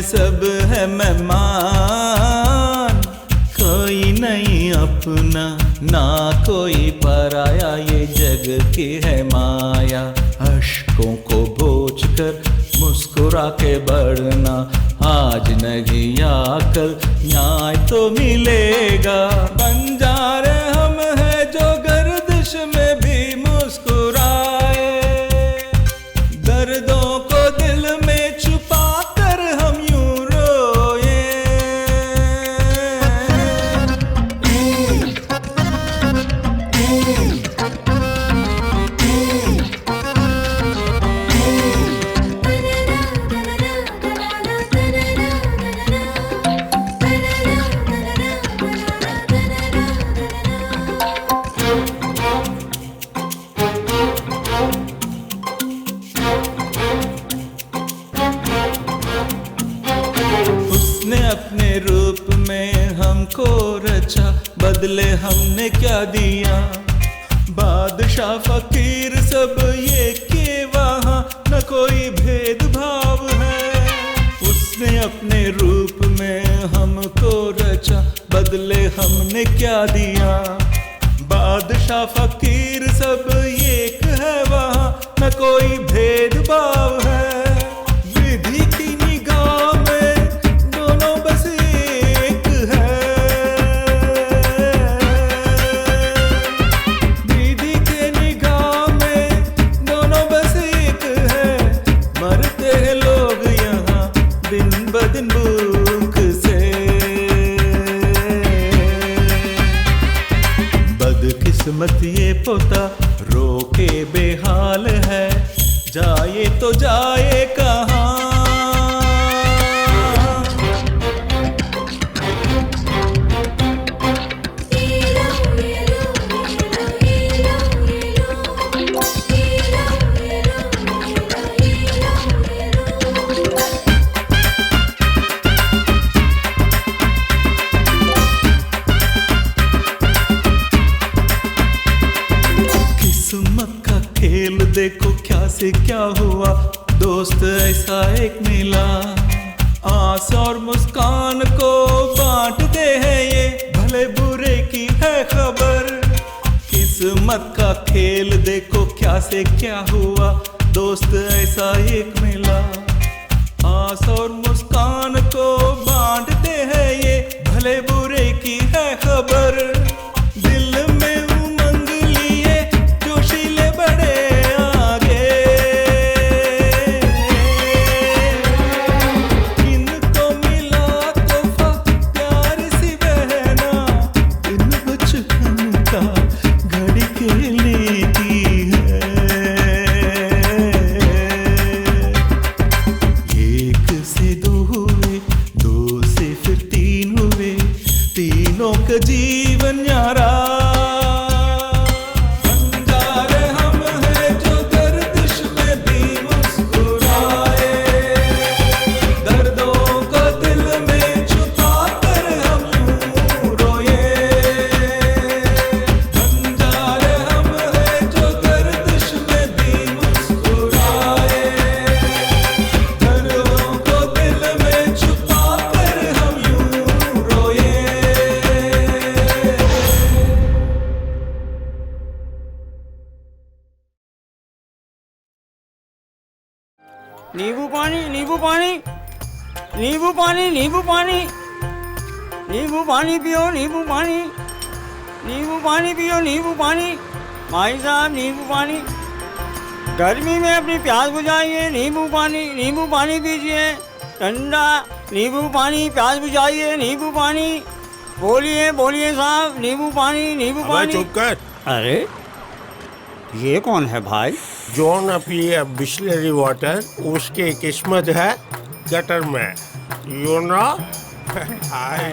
सब है मेहमान, कोई नहीं अपना ना कोई पराया, ये जग की है माया। अश्कों को बोझ कर मुस्कुरा के बढ़ना, आज नहीं या कल न्याय तो मिलेगा। बंजारे हम हैं जो गर्दिश में भी मुस्कुराए, दर्दों को दिल में छुपा कर हम यूं रोए। उसने अपने रूप में हमको रचा, बदले हमने क्या दिया। बादशाह फकीर सब ये के वहाँ न कोई भेदभाव है। उसने अपने रूप में हमको रचा, बदले हमने क्या दिया। बादशाह फकीर सब एक है वहाँ न कोई भेदभाव है। विधि की निगाह में दोनों बस एक है, विधि के निगाह में दोनों बस एक है। मरते हैं लोग यहाँ दिन ब दिन भूख से। बदकिस्मत ये पोता रो के बेहाल है, जाए तो जाए कहाँ। किस्मत का खेल देखो क्या से क्या हुआ, दोस्त ऐसा एक मिला। आस और मुस्कान को बांटते हैं ये, भले बुरे की है खबर। किस्मत का खेल देखो क्या से क्या हुआ, दोस्त ऐसा एक मिला। आस और मुस्कान को बांटते हैं ये, भले बुरे की है खबर। दिल में उमंग लिए जोशीले बड़े आगे, इनको मिला तोहफा प्यार सी बहना, इन बचपन का घड़ी खेलती है। एक से दो हुए, दो से फिर तीन हुए, तीनों का जीवन न्यारा। बंजारे हम हैं जो गर्दिश में भी मुस्कुराए, दर्दों को दिल में छुपा कर हम यूं रोए। बंजारे हम हैं जो गर्दिश में भी मुस्कुराए, दर्दों को दिल में छुपा कर हम यूं रोए। नींबू पानी, नींबू पानी, नींबू पानी, नींबू पानी, नींबू पानी पियो, नींबू पानी, नींबू पानी पियो, नींबू पानी। भाई साहब नींबू पानी, गर्मी में अपनी प्यास बुझाइए। नींबू पानी पीजिए, ठंडा नींबू पानी, प्यास बुझाइए। नींबू पानी, बोलिए बोलिए साहब, नींबू पानी, नींबू पानी। चुप कर। अरे ये कौन है भाई? जो न पिए बिस्लरी वाटर उसकी किस्मत है गटर में, यू नो।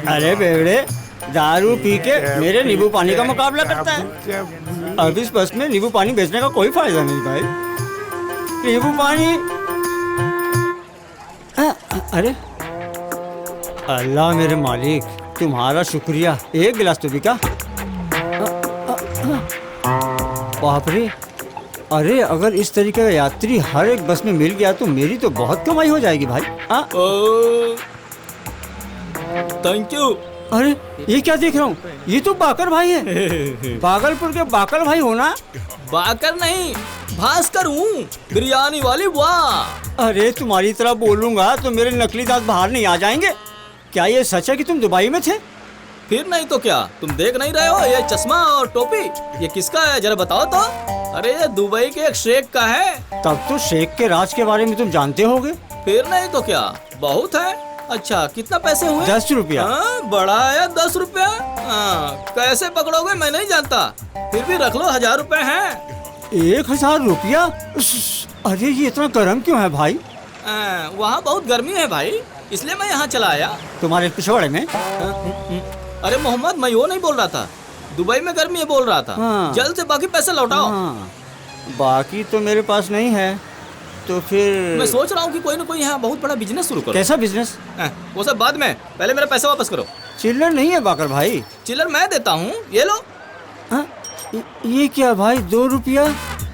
अरे बेवड़े, दारू पी के मेरे नींबू पानी का मुकाबला करता है। अब इस बस में नींबू पानी बेचने का कोई फायदा नहीं भाई। नींबू पानी। अरे अल्लाह मेरे मालिक, तुम्हारा शुक्रिया। एक गिलास तो बिका। बाप रे, अरे अगर इस तरीके का यात्री हर एक बस में मिल गया तो मेरी तो बहुत कमाई हो जाएगी भाई। Thank you. अरे ये क्या देख रहा हूँ, ये तो बाकर भाई है। भागलपुर के बाकर भाई हो ना? बाकर नहीं, भास्कर हूँ, बिरयानी वाली। वाह! अरे तुम्हारी तरह बोलूंगा तो मेरे नकली दांत बाहर नहीं आ जाएंगे। क्या ये सच है कि तुम दुबई में थे? फिर नहीं तो क्या, तुम देख नहीं रहे हो ये चश्मा और टोपी? ये किसका है जरा बताओ तो। अरे ये दुबई के एक शेख का है। तब तो शेख के राज के बारे में तुम जानते होगे। फिर नहीं तो क्या, बहुत है। अच्छा कितना पैसे हुए? 10 रुपया। बड़ा है 10 रुपया। कैसे पकड़ोगे मैं नहीं जानता, फिर भी रख लो, 1000 रुपए हैं। 1000 रुपया? अरे ये इतना गर्म क्यों है भाई? वहाँ बहुत गर्मी है भाई, इसलिए मैं यहाँ चला आया। तुम्हारे पिछवाड़े में? अरे मोहम्मद, मैं वो नहीं बोल रहा था, दुबई में गर्मी है बोल रहा था। जल्द से बाकी पैसे लौटाओ। बाकी तो मेरे पास नहीं है, तो फिर मैं सोच रहा हूँ कि कोई ना कोई यहाँ बहुत बड़ा बिजनेस शुरू करो। कैसा बिजनेस? वो सब बाद में, पहले मेरा पैसा वापस करो। चिल्लर नहीं है बाकर भाई? चिल्लर मैं देता हूँ, ये लो। ये क्या भाई, 2 रुपया?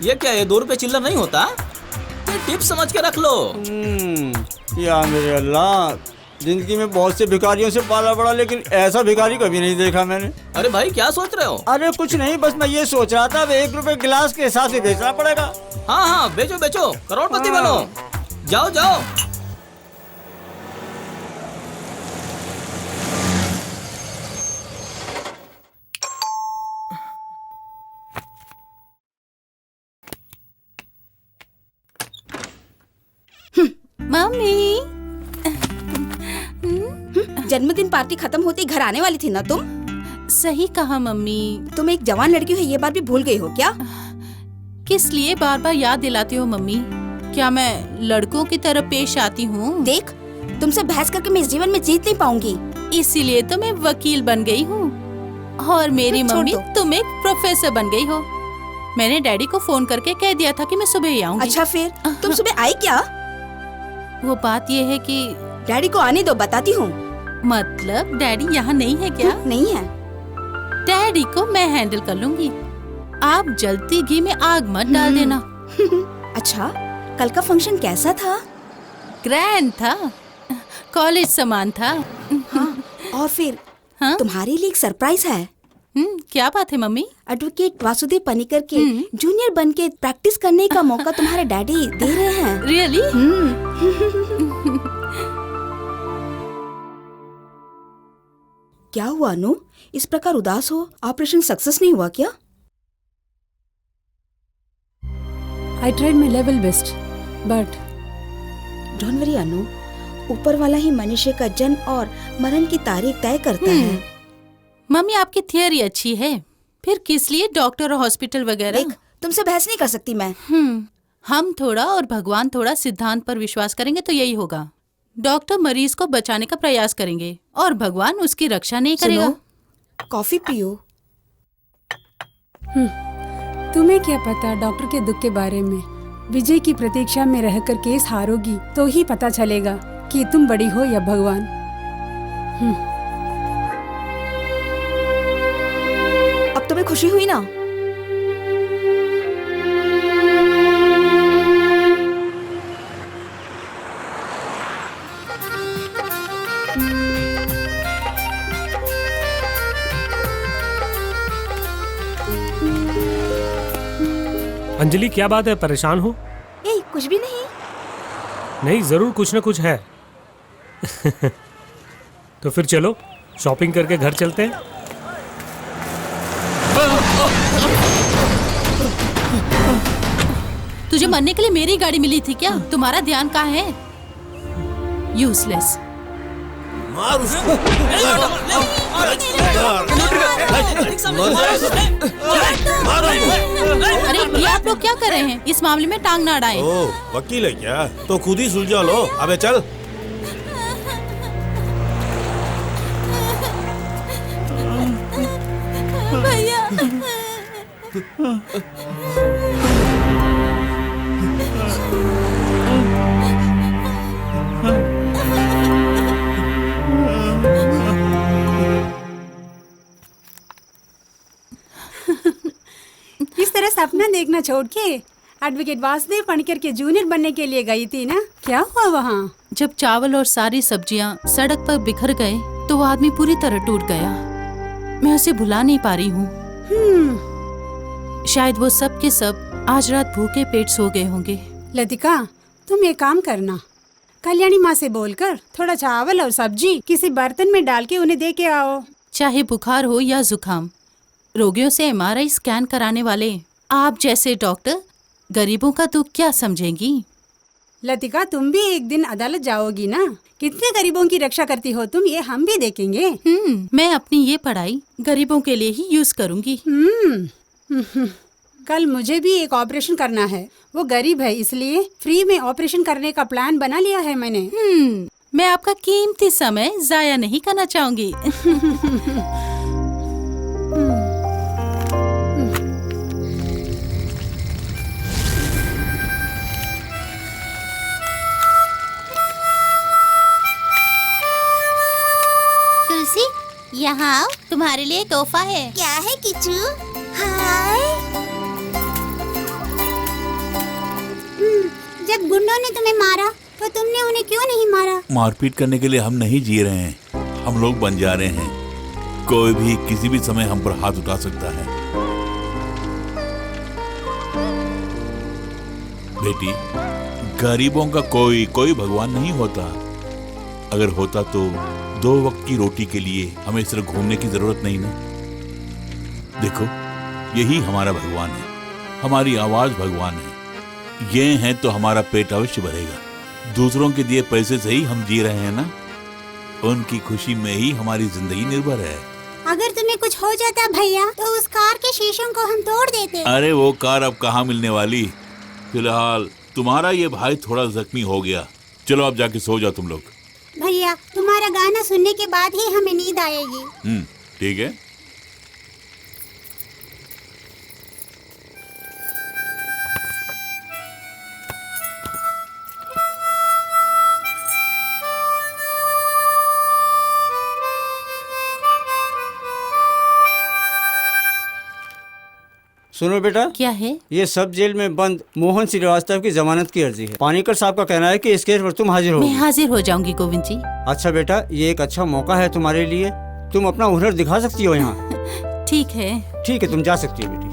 ये क्या, ये 2 रुपए चिल्लर नहीं होता? ये टिप समझ के रख लो। या मेरे अल्लाह, जिंदगी में बहुत से भिखारियों से पाला पड़ा, लेकिन ऐसा भिखारी कभी नहीं देखा मैंने। अरे भाई क्या सोच रहे हो? अरे कुछ नहीं, बस मैं ये सोच रहा था 1 रुपए गिलास के हिसाब से बेचना पड़ेगा। हाँ, बेचो बेचो, करोड़पति बनो। जाओ जाओ। मम्मी, जन्मदिन पार्टी खत्म होते ही घर आने वाली थी ना तुम? सही कहा मम्मी। तुम एक जवान लड़की हो, ये बात भी भूल गई हो क्या? किस लिए बार बार याद दिलाती हो मम्मी? क्या मैं लड़कों की तरह पेश आती हूँ? देख, तुमसे बहस करके मैं इस जीवन में जीत नहीं पाऊंगी। इसीलिए तो मैं वकील बन गई हूँ, और मेरी मम्मी तुम एक प्रोफेसर बन गई हो। मैंने डैडी को फोन करके कह दिया था कि मैं सुबह ही आऊंगी। अच्छा फिर तुम सुबह आई क्या? वो बात ये है कि डैडी को आने दो, बताती हूँ। मतलब डैडी यहाँ नहीं है क्या? नहीं है। डैडी को मैं हैंडल कर लूंगी, आप जलती घी में आग मत डाल देना। अच्छा, कल का फंक्शन कैसा था? ग्रैंड था, कॉलेज समान था। और फिर तुम्हारे लिए एक सरप्राइज है। क्या बात है मम्मी? एडवोकेट वासुदेव पनिकर के जूनियर बनके प्रैक्टिस करने का मौका तुम्हारे डैडी दे रहे हैं। रियली? क्या हुआ अनु, इस प्रकार उदास हो? ऑपरेशन सक्सेस नहीं हुआ क्या? I tried my level best, but don't worry Anu, ऊपर वाला ही मनुष्य का जन्म और मरण की तारीख तय करता है। मम्मी आपकी थियरी अच्छी है, फिर किस लिए डॉक्टर और हॉस्पिटल वगैरह? देख, तुमसे बहस नहीं कर सकती मैं। हम थोड़ा और भगवान थोड़ा सिद्धांत पर विश्वास करेंगे तो यही होगा। डॉक्टर मरीज को बचाने का प्रयास करेंगे और भगवान उसकी रक्षा नहीं करेगा। कॉफी पियो। तुम्हें क्या पता डॉक्टर के दुख के बारे में। विजय की प्रतीक्षा में रहकर केस हारोगी तो ही पता चलेगा कि तुम बड़ी हो या भगवान। अब तुम्हें खुशी हुई ना? अंजलि क्या बात है, परेशान हो? कुछ भी नहीं। नहीं, जरूर कुछ ना कुछ है। तो फिर चलो शॉपिंग करके घर चलते हैं। तुझे मरने के लिए मेरी गाड़ी मिली थी क्या? तुम्हारा ध्यान कहाँ है? यूजलेस। अरे ये आप लोग क्या कर रहे हैं? इस मामले में टांग ना अड़ाएं। ओह, वकील है क्या? तो खुद ही सुलझा लो। अबे चल। भैया। इस तरह सपना देखना छोड़ के एडवोकेट वासुदेव पणकर के जूनियर बनने के लिए गई थी ना, क्या हुआ वहाँ? जब चावल और सारी सब्जियां सड़क पर बिखर गए तो वो आदमी पूरी तरह टूट गया। मैं उसे भुला नहीं पा रही हूँ। शायद वो सब के सब आज रात भूखे पेट सो गए होंगे। लतिका, तुम एक काम करना, कल्याणी माँ से बोलकर थोड़ा चावल और सब्जी किसी बर्तन में डाल के उन्हें दे के आओ। चाहे बुखार हो या जुकाम, रोगियों से एमआरआई स्कैन कराने वाले आप जैसे डॉक्टर गरीबों का दुख क्या समझेंगी? लतिका, तुम भी एक दिन अदालत जाओगी ना, कितने गरीबों की रक्षा करती हो तुम, ये हम भी देखेंगे। मैं अपनी ये पढ़ाई गरीबों के लिए ही यूज करूंगी। कल मुझे भी एक ऑपरेशन करना है, वो गरीब है इसलिए फ्री में ऑपरेशन करने का प्लान बना लिया है मैंने। मैं आपका कीमती समय जाया नहीं करना चाहूंगी। तुलसी, यहाँ आओ, तुम्हारे लिए तोहफा है। क्या है किच्चू? हाय। जब गुंडों ने तुम्हें मारा तो तुमने उन्हें क्यों नहीं मारा? मारपीट करने के लिए हम नहीं जी रहे हैं, हम लोग बन जा रहे हैं। कोई भी किसी भी समय हम पर हाथ उठा सकता है। बेटी, गरीबों का कोई भगवान नहीं होता। अगर होता तो 2 वक्त की रोटी के लिए हमें सिर्फ घूमने की जरूरत नहीं ना। देखो, यही हमारा भगवान है, हमारी आवाज भगवान है। ये हैं तो हमारा पेट अवश्य भरेगा। दूसरों के दिए पैसे से ही हम जी रहे हैं ना, उनकी खुशी में ही हमारी जिंदगी निर्भर है। अगर तुम्हें कुछ हो जाता भैया तो उस कार के शीशों को हम तोड़ देते। अरे वो कार अब कहाँ मिलने वाली। फिलहाल तुम्हारा ये भाई थोड़ा जख्मी हो गया। चलो अब जाके सो जाओ तुम लोग। भैया, तुम्हारा गाना सुनने के बाद ही हमें नींद आएगी। ठीक है। सुनो बेटा, क्या है? ये सब जेल में बंद मोहन श्रीवास्तव की जमानत की अर्जी है। पानीकर साहब का कहना है कि इस केस पर तुम हाजिर हो। मैं हाजिर हो जाऊंगी गोविंद जी। अच्छा बेटा, ये एक अच्छा मौका है तुम्हारे लिए, तुम अपना हुनर दिखा सकती हो यहाँ। ठीक है। ठीक है, तुम जा सकती हो बेटी।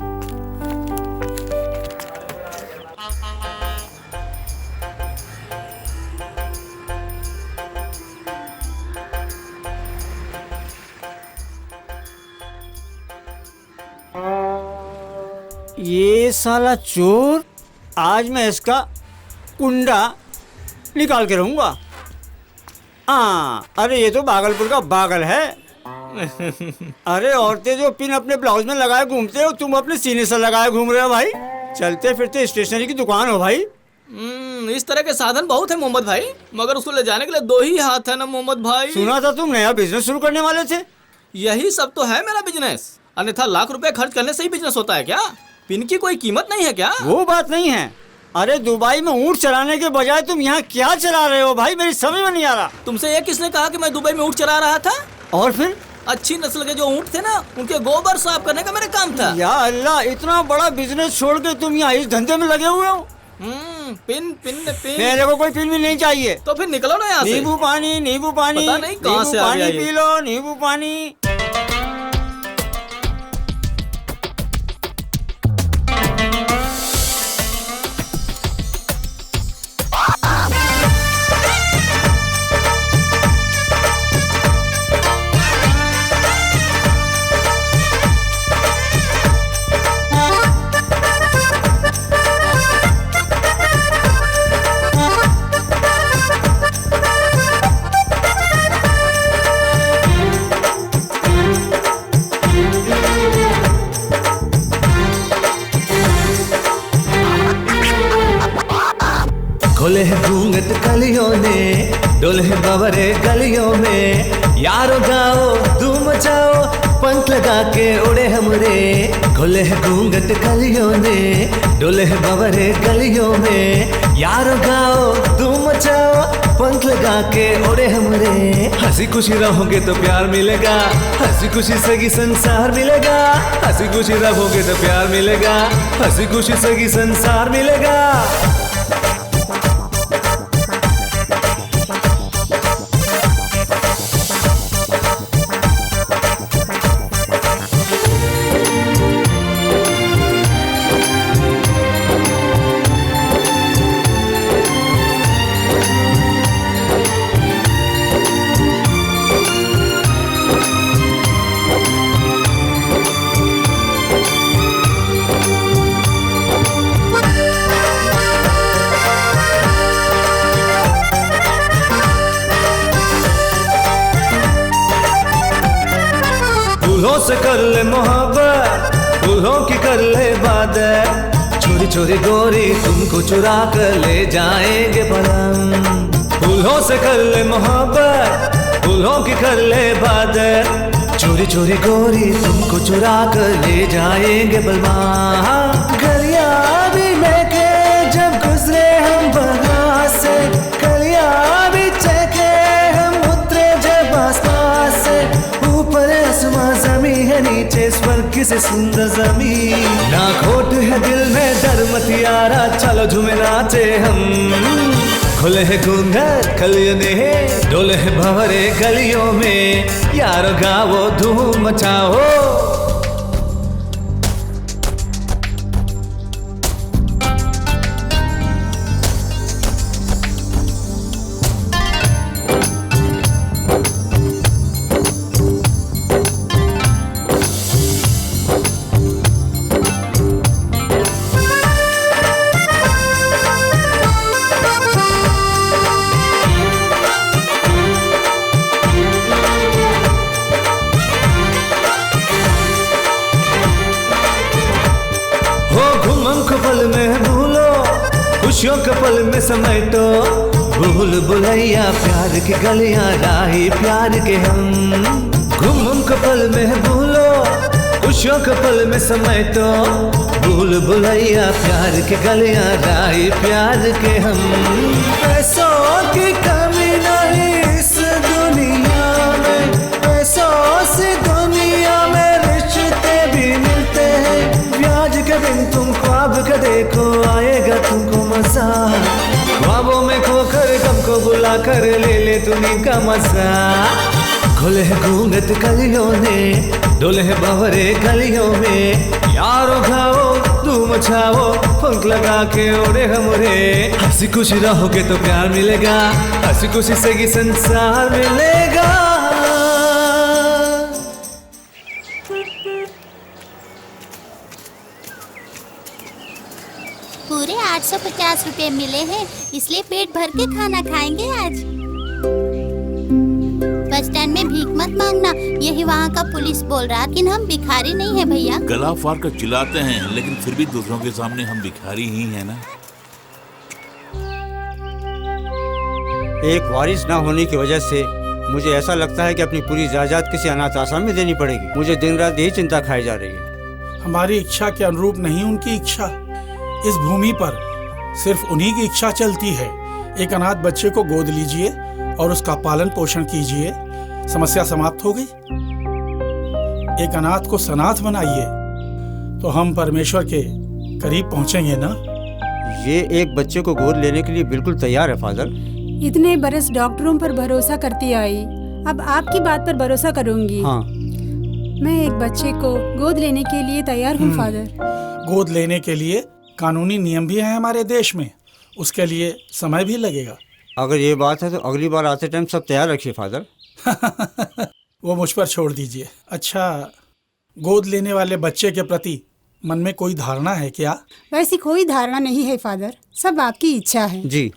ये साला चोर, आज मैं इसका कुंडा निकाल के रहूंगा। अरे ये तो भागलपुर का बागल है। अरे औरतें जो पिन अपने ब्लाउज में लगाए घूमते हो, तुम अपने सीने से लगाए घूम रहे हो भाई। चलते फिरते स्टेशनरी की दुकान हो भाई। इस तरह के साधन बहुत है मोहम्मद भाई, मगर उसको ले जाने के लिए 2 ही हाथ है ना मोहम्मद भाई। सुना था तुम नया बिजनेस शुरू करने वाले थे। यही सब तो है मेरा बिजनेस, अन्यथा लाख रुपए खर्च करने से ही बिजनेस होता है क्या? पिन की कोई कीमत नहीं है क्या? वो बात नहीं है। अरे दुबई में ऊँट चलाने के बजाय तुम यहाँ क्या चला रहे हो भाई, मेरी समझ में नहीं आ रहा। तुमसे ये किसने कहा कि मैं दुबई में ऊँट चला रहा था? और फिर अच्छी नस्ल के जो ऊँट थे ना, उनके गोबर साफ करने का मेरा काम था। या अल्लाह, इतना बड़ा बिजनेस छोड़ के तुम यहाँ इस धंधे में लगे हुए हो। पिन पिन पिन मेरे को कोई पिन भी नहीं चाहिए। तो फिर निकलो ना यहाँ से। नींबू पानी, नींबू पानी, पता नहीं कहाँ से आ गया ये। पी लो नींबू पानी। खोले है घूंघट कलियों ने, डोले है बवरे गलियों में, यारो गाओ धूम मचाओ, पंख लगा के उड़े हमरे, खोले है घूंघट कलियों ने, डोले है बवरे गलियों में, यारो गाओ धूम मचाओ, पंख लगा के उड़े हमरे। हंसी खुशी रहोगे तो प्यार मिलेगा, हंसी खुशी से ही संसार मिलेगा, हंसी खुशी रहोगे तो प्यार मिलेगा, हंसी खुशी से ही संसार मिलेगा। फूलों से कर ले मोहब्बत, फूलों की कर ले बात, चोरी चोरी गोरी तुमको चुरा कर ले जाएंगे पलंग। फूलों से कर ले मोहब्बत, फूलों की कर ले बात, चोरी चोरी गोरी तुमको चुरा कर ले जाएंगे बलवान। गलियां भी लेके जब गुजरे हम बहार से, गलियां भी चेके हम उतरे जब आसमान से, ऊपर आसमां जमी है नीचे स्वर्ग से सुंदर जमीन। ना खोट है दिल में डर मत यारा, चलो झूमे नाचे हम। खुले है घूंघट कलियों ने, डोले है भंवरे गलियों में, यारो गाओ धूम मचाओ। पल में भूलो खुशियों के पल में समेटो, भूल भुलैया प्यार की गलियां राही प्यार के हम। घुम के पल में भूलो खुशियों के पल में समेटो, भूल भुलैया प्यार की गलियां राही प्यार के हम। पैसों की कमी नहीं इस दुनिया में, पैसों से दुनिया में रिश्ते भी मिलते हैं, ब्याज के दिन तुम ख्वाब का देखो आएगा तुमको मजा, ख्वाबों में खोकर गम को बुला कर ले ले तुम्हें का मजा। खुले है घूंघट कलियों ने, डोले है भंवरे गलियों में, यारो खाओ धूम मचाओ, पंख लगा के उड़े हमरे। हंसी खुशी रहोगे तो प्यार मिलेगा, हंसी खुशी से ही संसार मिलेगा। पूरे 850 रुपए मिले हैं, इसलिए पेट भर के खाना खाएंगे आज। बस स्टैंड में भीख मत मांगना, यही वहाँ का पुलिस बोल रहा, लेकिन हम भिखारी नहीं है भैया। गला फाड़ कर चिल्लाते हैं, लेकिन फिर भी दूसरों के सामने हम भिखारी ही हैं ना। एक वारिस ना होने की वजह से मुझे ऐसा लगता है कि अपनी पूरी जायदाद किसी अनाथ आश्रम में देनी पड़ेगी। मुझे दिन रात यही चिंता खाई जा रही है। हमारी इच्छा के अनुरूप नहीं उनकी इच्छा, इस भूमि पर सिर्फ उन्हीं की इच्छा चलती है। एक अनाथ बच्चे को गोद लीजिए और उसका पालन पोषण कीजिए, समस्या समाप्त हो गई। एक अनाथ को सनाथ बनाइए तो हम परमेश्वर के करीब पहुंचेंगे ना। ये एक बच्चे को गोद लेने के लिए बिल्कुल तैयार है फादर। इतने बरस डॉक्टरों पर भरोसा करती आई, अब आपकी बात पर भरोसा करूंगी। हाँ। मैं एक बच्चे को गोद लेने के लिए तैयार हूँ फादर। गोद लेने के लिए कानूनी नियम भी हैं हमारे देश में, उसके लिए समय भी लगेगा। अगर ये बात है तो अगली बार आते टाइम सब तैयार रखिए फादर। वो मुझ पर छोड़ दीजिए। अच्छा, गोद लेने वाले बच्चे के प्रति मन में कोई धारणा है क्या? वैसी कोई धारणा नहीं है फादर, सब आपकी इच्छा है। जी।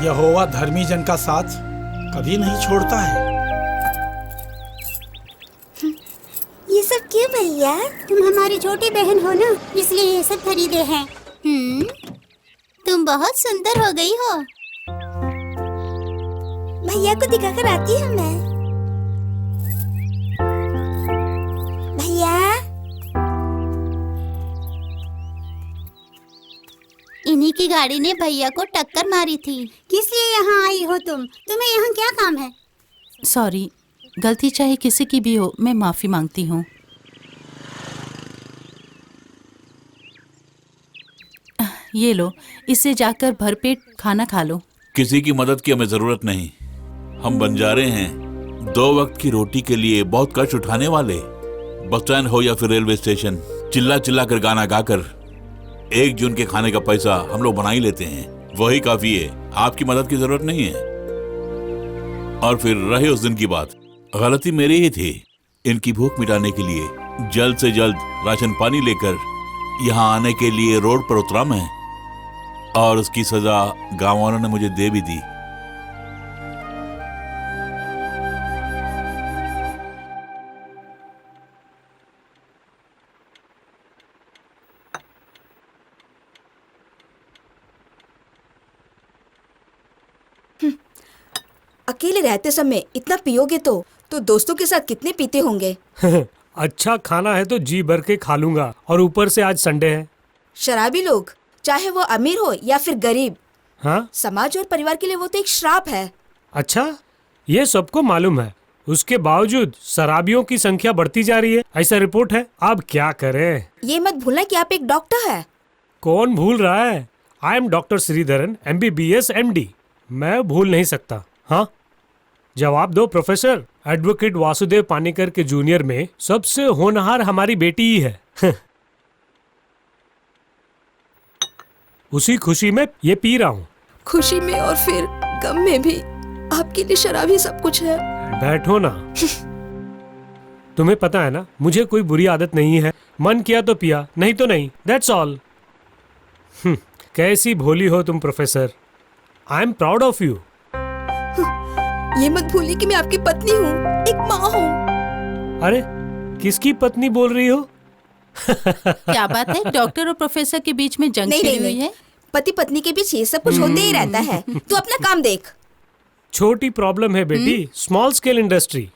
यहोवा धर्मी जन का साथ कभी नहीं छोड़ता है। ये सब क्यों भैया? भैया तुम हमारी छोटी बहन हो ना, इसलिए ये सब खरीदे हैं। तुम बहुत सुंदर हो गई हो। भैया को दिखाकर आती हूँ मैं। भैया इन्हीं की गाड़ी ने भैया को टक्कर मारी थी। किस लिए यहाँ आई हो तुम? तुम्हें यहाँ क्या काम है? सॉरी, गलती चाहे किसी की भी हो, मैं माफी मांगती हूँ। ये लो, इससे जाकर भरपेट खाना खा लो। किसी की मदद की हमें जरूरत नहीं। हम बंजारे हैं, 2 वक्त की रोटी के लिए बहुत कष्ट उठाने वाले। बस स्टैंड हो या फिर रेलवे स्टेशन, चिल्ला चिल्ला कर गाना गाकर 1 जून के खाने का पैसा हम लोग बना ही लेते हैं। वही काफी है, आपकी मदद की जरूरत नहीं है। और फिर रहे उस दिन की बात, गलती मेरी ही थी। इनकी भूख मिटाने के लिए जल्द से जल्द राशन पानी लेकर यहाँ आने के लिए रोड पर उतरा मैं, और उसकी सजा गांव वालों ने मुझे दे भी दी। अकेले रहते समय इतना पियोगे तो दोस्तों के साथ कितने पीते होंगे। अच्छा खाना है तो जी भर के खा लूंगा, और ऊपर से आज संडे है। शराबी लोग, चाहे वो अमीर हो या फिर गरीब, हाँ, समाज और परिवार के लिए वो तो एक श्राप है। अच्छा, ये सबको मालूम है, उसके बावजूद शराबियों की संख्या बढ़ती जा रही है, ऐसा रिपोर्ट है। अब क्या करें? ये मत भूलना कि आप एक डॉक्टर है। कौन भूल रहा है? I am doctor Sreedharan, MBBS MD। मैं भूल नहीं सकता। हाँ, जवाब दो प्रोफेसर। एडवोकेट वासुदेव पानीकर के जूनियर में सबसे होनहार हमारी बेटी ही है। उसी खुशी में ये पी रहा हूँ। खुशी में और फिर गम में भी आपके लिए शराब ही सब कुछ है। बैठो ना। तुम्हें पता है ना, मुझे कोई बुरी आदत नहीं है। मन किया तो पिया, नहीं तो नहीं। That's all. कैसी भोली हो तुम professor. I am proud of you. ये मत भूलिए कि मैं आपकी पत्नी हूँ, एक माँ हूँ। अरे, किसकी पत्नी बोल रही हो? क्या बात है, डॉक्टर और प्रोफेसर के बीच में जंग छिड़ी हुई है? पति पत्नी के बीच ये सब कुछ होते ही रहता है। तू अपना काम देख। छोटी प्रॉब्लम है बेटी, small scale industry.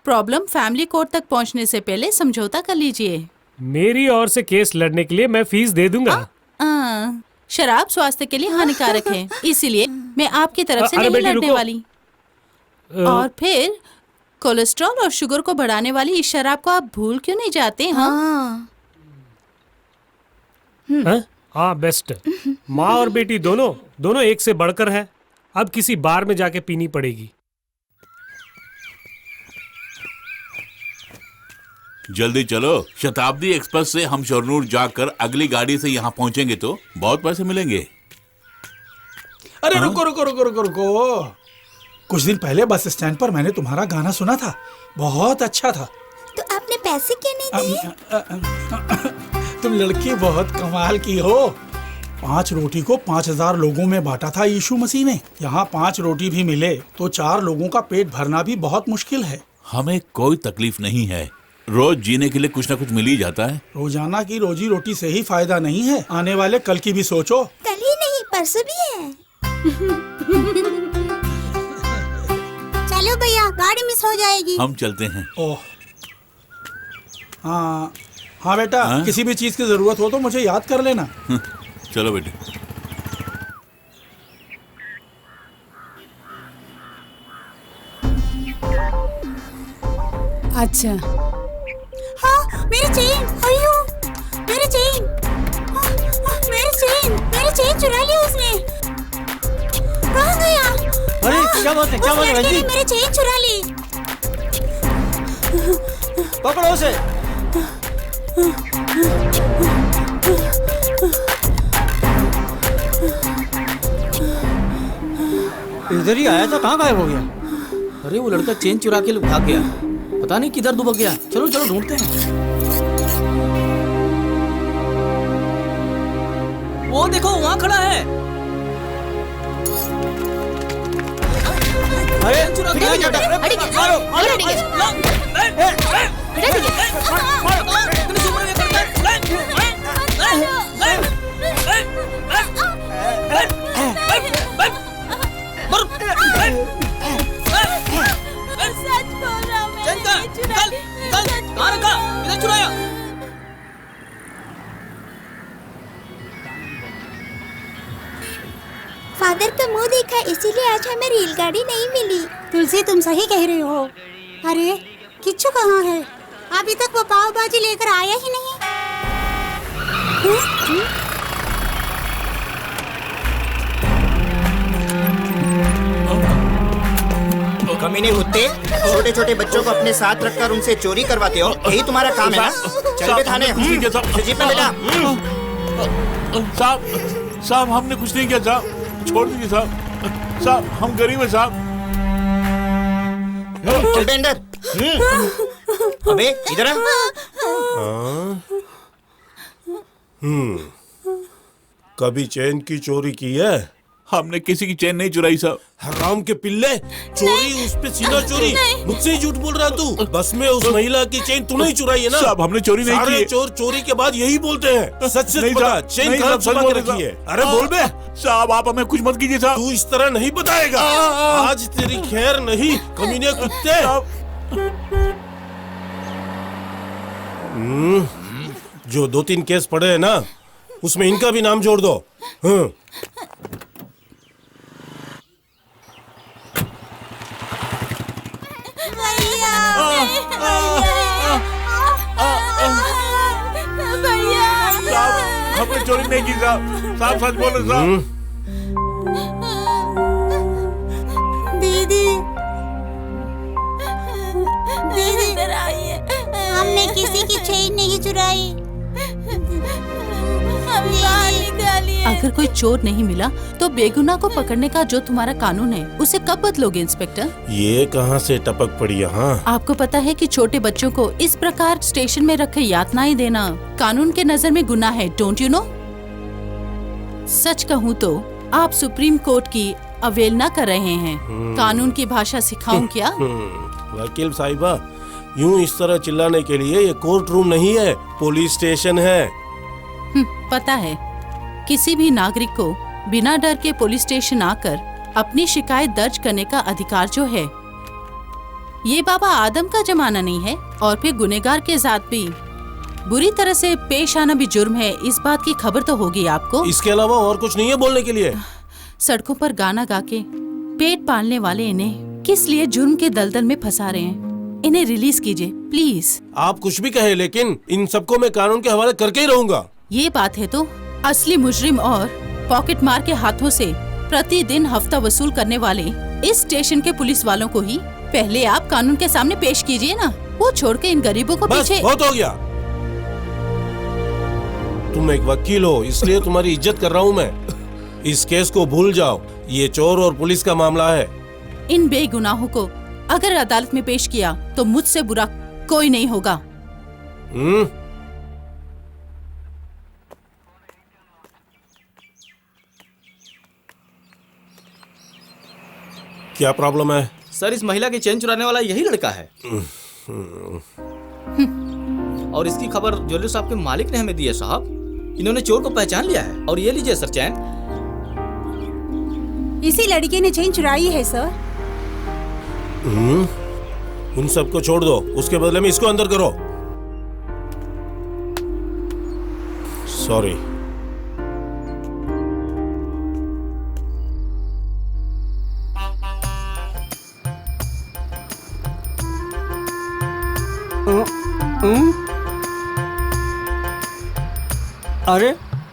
Problem family court तक पहुंचने से पहले समझौता कर लीजिए। मेरी ओर से केस लड़ने के लिए मैं फीस दे दूंगा। शराब स्वास्थ्य के लिए हानिकारक है, इसीलिए मैं आपकी तरफ से नहीं लड़ने वाली। और फिर कोलेस्ट्रॉल और शुगर को बढ़ाने वाली इस शराब को आप भूल क्यों नहीं जाते? हाँ, बेस्ट। माँ और बेटी दोनों एक से बढ़कर है। अब किसी बार में जाके पीनी पड़ेगी। जल्दी चलो, शताब्दी एक्सप्रेस से हम शरनूर जाकर अगली गाड़ी से यहाँ पहुँचेंगे तो बहुत पैसे मिलेंगे। अरे रुको रुको रुको रुको रुको। कुछ दिन पहले बस स्टैंड पर मैंने तुम्हारा गाना सुना था, बहुत अच्छा था। तो आपने पैसे क्यों नहीं दिए? तुम लड़की बहुत कमाल की हो। 5 रोटी को 5000 लोगों में बांटा था यीशु मसीह ने। यहाँ 5 रोटी भी मिले तो 4 लोगों का पेट भरना भी बहुत मुश्किल है। हमें कोई तकलीफ नहीं है, रोज जीने के लिए कुछ न कुछ मिल ही जाता है। रोजाना की रोजी रोटी से ही फायदा नहीं है, आने वाले कल की भी सोचो। कल ही नहीं, परसों भी है। चलो भैया, गाड़ी मिस हो जाएगी। हम चलते हैं। ओह हाँ बेटा, किसी भी चीज की जरूरत हो तो मुझे याद कर लेना। चलो बेटे। अच्छा, हाँ, मेरी चेन, अयो, मेरी चेन, मेरी चेन चुरा लिया उसने। कहाँ गया? अरे क्या बात है, क्या बात है रंजी? मेरी चेन चुरा ली। पकड़ो उसे। इधर ही आया था, कहाँ गायब हो गया? अरे वो लड़का चेन चुरा के भाग गया, पता नहीं किधर दुबक गया। चलो चलो ढूंढते हैं। वो देखो वहाँ खड़ा है। अरे चुरा के मारो मारो मारो। है? निकल, निकल, कहाँ रखा? किधर चुराया? फादर का मुंह देखा, इसीलिए आज हमें रेलगाड़ी नहीं मिली। तुलसी, तुम सही कह रही हो। अरे किच्चू कहाँ है? अभी तक वो पाव भाजी लेकर आया ही नहीं। कमीने कुत्ते, छोटे छोटे बच्चों को अपने साथ रखकर उनसे चोरी करवाते हो, यही तुम्हारा काम है ना? चल बे थाने। जीप में बेटा। साहब हमने कुछ नहीं किया साहब, छोड़ दीजिए साहब। साहब हम गरीब हैं साहब। चल बे अंदर। अबे इधर आ। कभी चैन की चोरी की है? हमने किसी की चैन नहीं चुराई साहब। हराम के पिल्ले, चोरी उस पे सीना चोरी। मुझसे ही झूठ बोल रहा तू। बस में उस महिला की चेन तूने ही चुराई है ना? साहब हमने चोरी नहीं की। सारे चोर चोरी के बाद यही बोलते हैं। सच सच बता, चेन कहाँ छुपा के रखी है? अरे बोल बे। साहब आप हमें कुछ मत कीजिए साहब। तू इस तरह नहीं बताएगा। आज तेरी खैर नहीं, कमीने कुत्ते। जो 2-3 केस पड़े हैं ना, उसमें इनका भी नाम जोड़ दो। साहब हमने चोरी नहीं की साहब। साहब सच बोलो साहब। दीदी, दीदी इधर आइए। हमने किसी की चेन नहीं चुराई। अगर कोई चोर नहीं मिला तो बेगुनाह को पकड़ने का जो तुम्हारा कानून है उसे कब बदलोगे इंस्पेक्टर? ये कहाँ से टपक पड़ी यहाँ? आपको पता है कि छोटे बच्चों को इस प्रकार स्टेशन में रखे यातनाएं देना कानून के नजर में गुनाह है, डोंट यू नो? सच कहूँ तो आप सुप्रीम कोर्ट की अवहेलना कर रहे हैं। कानून की भाषा सिखाऊं क्या? वकील साहिबा, यूं इस तरह चिल्लाने के लिए ये कोर्ट रूम नहीं है, पुलिस स्टेशन है। पता है, किसी भी नागरिक को बिना डर के पुलिस स्टेशन आकर अपनी शिकायत दर्ज करने का अधिकार जो है, ये बाबा आदम का जमाना नहीं है। और फिर गुनहगार के साथ भी बुरी तरह से पेश आना भी जुर्म है, इस बात की खबर तो होगी आपको। इसके अलावा और कुछ नहीं है बोलने के लिए? सड़कों पर गाना गा के पेट पालने वाले इन्हें किस लिए जुर्म के दलदल में फंसा रहे हैं? इन्हें रिलीज कीजिए प्लीज। आप कुछ भी कहे, लेकिन इन सबको मैं कानून के हवाले करके ही रहूंगा। ये बात है तो असली मुजरिम और पॉकेट मार के हाथों से प्रतिदिन हफ्ता वसूल करने वाले इस स्टेशन के पुलिस वालों को ही पहले आप कानून के सामने पेश कीजिए ना। वो छोड़ के इन गरीबों को बस पीछे। बहुत हो गया। तुम एक वकील हो, इसलिए तुम्हारी इज्जत कर रहा हूँ मैं। इस केस को भूल जाओ, ये चोर और पुलिस का मामला है। इन बेगुनाहों को अगर अदालत में पेश किया तो मुझसे बुरा कोई नहीं होगा। क्या प्रॉब्लम है? सर इस महिला की चेन चुराने वाला यही लड़का है। और इसकी खबर ज्वेलरी शॉप के मालिक ने हमें दी है साहब। इन्होंने चोर को पहचान लिया है। और ये लीजिए सर चैन। इसी लड़के ने चेन चुराई है सर। उन सबको छोड़ दो, उसके बदले में इसको अंदर करो। सॉरी। अरे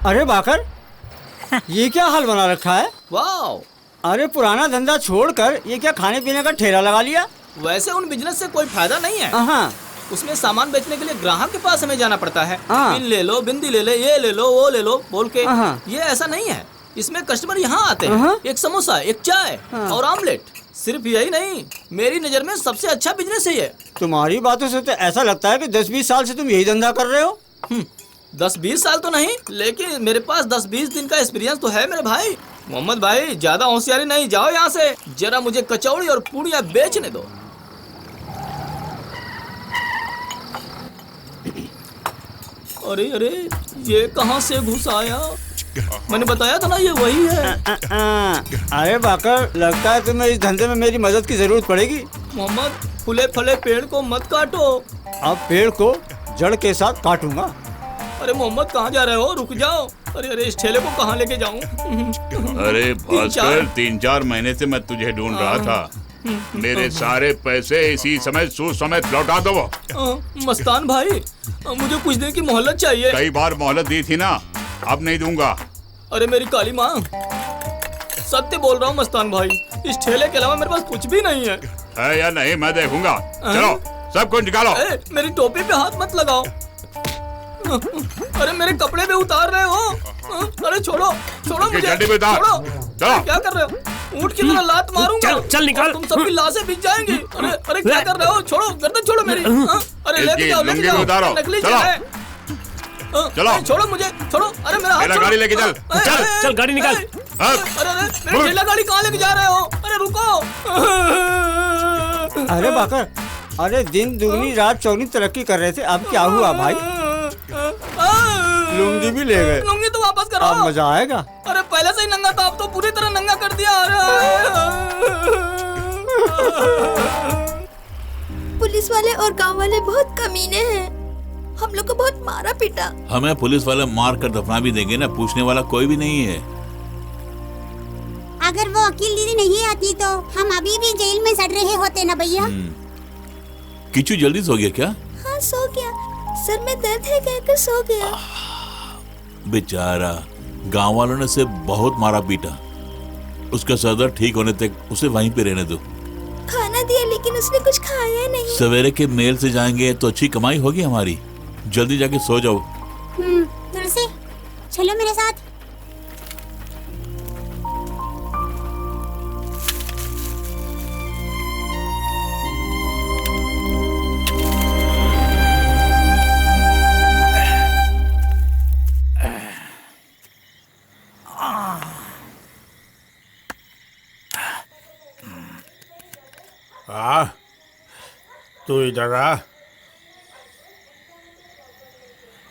अरे बाकर, ये क्या हाल बना रखा है? वाओ! अरे पुराना धंधा छोड़कर ये क्या खाने पीने का ठेला लगा लिया? वैसे उन बिजनेस से कोई फायदा नहीं है। हाँ। उसमें सामान बेचने के लिए ग्राहक के पास हमें जाना पड़ता है। पिन ले लो, बिंदी ले ले, ये ले लो, वो ले लो बोल के। ये ऐसा नहीं है। इसमें कस्टमर यहाँ आते हैं, एक समोसा, एक चाय और ऑमलेट। सिर्फ यही नहीं, मेरी नजर में सबसे अच्छा बिजनेस है ये। तुम्हारी बातों से तो ऐसा लगता है कि 10-20 साल से तुम यही धंधा कर रहे हो। 10-20 साल तो नहीं, लेकिन मेरे पास 10-20 दिन का एक्सपीरियंस तो है मेरे भाई। मोहम्मद भाई, ज्यादा होशियारी नहीं, जाओ यहाँ से। जरा मुझे कचौड़ी और पूड़ियाँ बेचने दो। अरे अरे, ये कहाँ से घुस आया? मैंने बताया था ना ये वही है। अरे बाकर, लगता है तुम्हें इस धंधे में मेरी मदद की जरूरत पड़ेगी। मोहम्मद, फूले फले पेड़ को मत काटो। अब पेड़ को जड़ के साथ काटूंगा। अरे मोहम्मद कहाँ जा रहे हो? रुक जाओ। अरे अरे इस ठेले को कहाँ लेके जाऊँ? अरे भास्कर, 3-4 महीने से मैं तुझे ढूंढ रहा था। मेरे सारे पैसे इसी समय सूद समेत लौटा दो। मस्तान भाई, मुझे कुछ दिन की मोहलत चाहिए। कई बार मोहलत दी थी ना, अब नहीं दूंगा। अरे मेरी काली माँ, सत्य बोल रहा हूँ मस्तान भाई, इस ठेले के अलावा मेरे पास कुछ भी नहीं है। है या नहीं मैं देखूंगा। चलो सब कुछ निकालो। मेरी टोपी पे हाथ मत लगाओ। अरे मेरे कपड़े भी उतार रहे हो। अरे छोड़ो छोड़ो मुझे। जल्दी में उतार। छोड़ो। चलो। क्या कर रहे हो? ऊँट की तरह लात मारूंगा। चल निकाल। तुम सबकी लाशें बिक जाएंगी। अरे अरे क्या कर रहे हो? छोड़ो, गर्दन छोड़ो मेरी। अरे लेके जाओ लेके जाओ। नकली है। चलो छोड़ो मुझे, छोड़ो। अरे मेरा हाथ गाड़ी लेके चल। चल गाड़ी निकाल। अरे मेरी ठेला गाड़ी कहाँ लेके जा रहे हो? अरे रुको। अरे बाकर, अरे दिन दुगनी रात चौगनी तरक्की कर रहे थे, अब क्या हुआ भाई? लुंगी भी ले गए। लुंगी तो वापस करो। अब मजा आएगा। अरे पहले से ही नंगा था, अब तो पूरी तरह नंगा कर दिया। पुलिस वाले और गांव वाले बहुत कमीने हैं, हम लोग को बहुत मारा पीटा। हमें पुलिस वाले मार कर दफना भी देंगे ना, पूछने वाला कोई भी नहीं है। अगर वो वकील दीदी नहीं आती तो हम अभी भी जेल में सड़ रहे होते ना भैया। किचू जल्दी सो गया क्या? हाँ सो गया, सर में दर्द है कहकर सो गया। बेचारा, गांव वालों ने उसे बहुत मारा पीटा। उसका सर दर्द ठीक होने तक उसे वहीं पे रहने दो। खाना दिया लेकिन उसने कुछ खाया नहीं। सवेरे के मेल से जाएंगे तो अच्छी कमाई होगी हमारी। जल्दी जाके सो जाओ। तुलसी चलो मेरे साथ। तू इधर आ।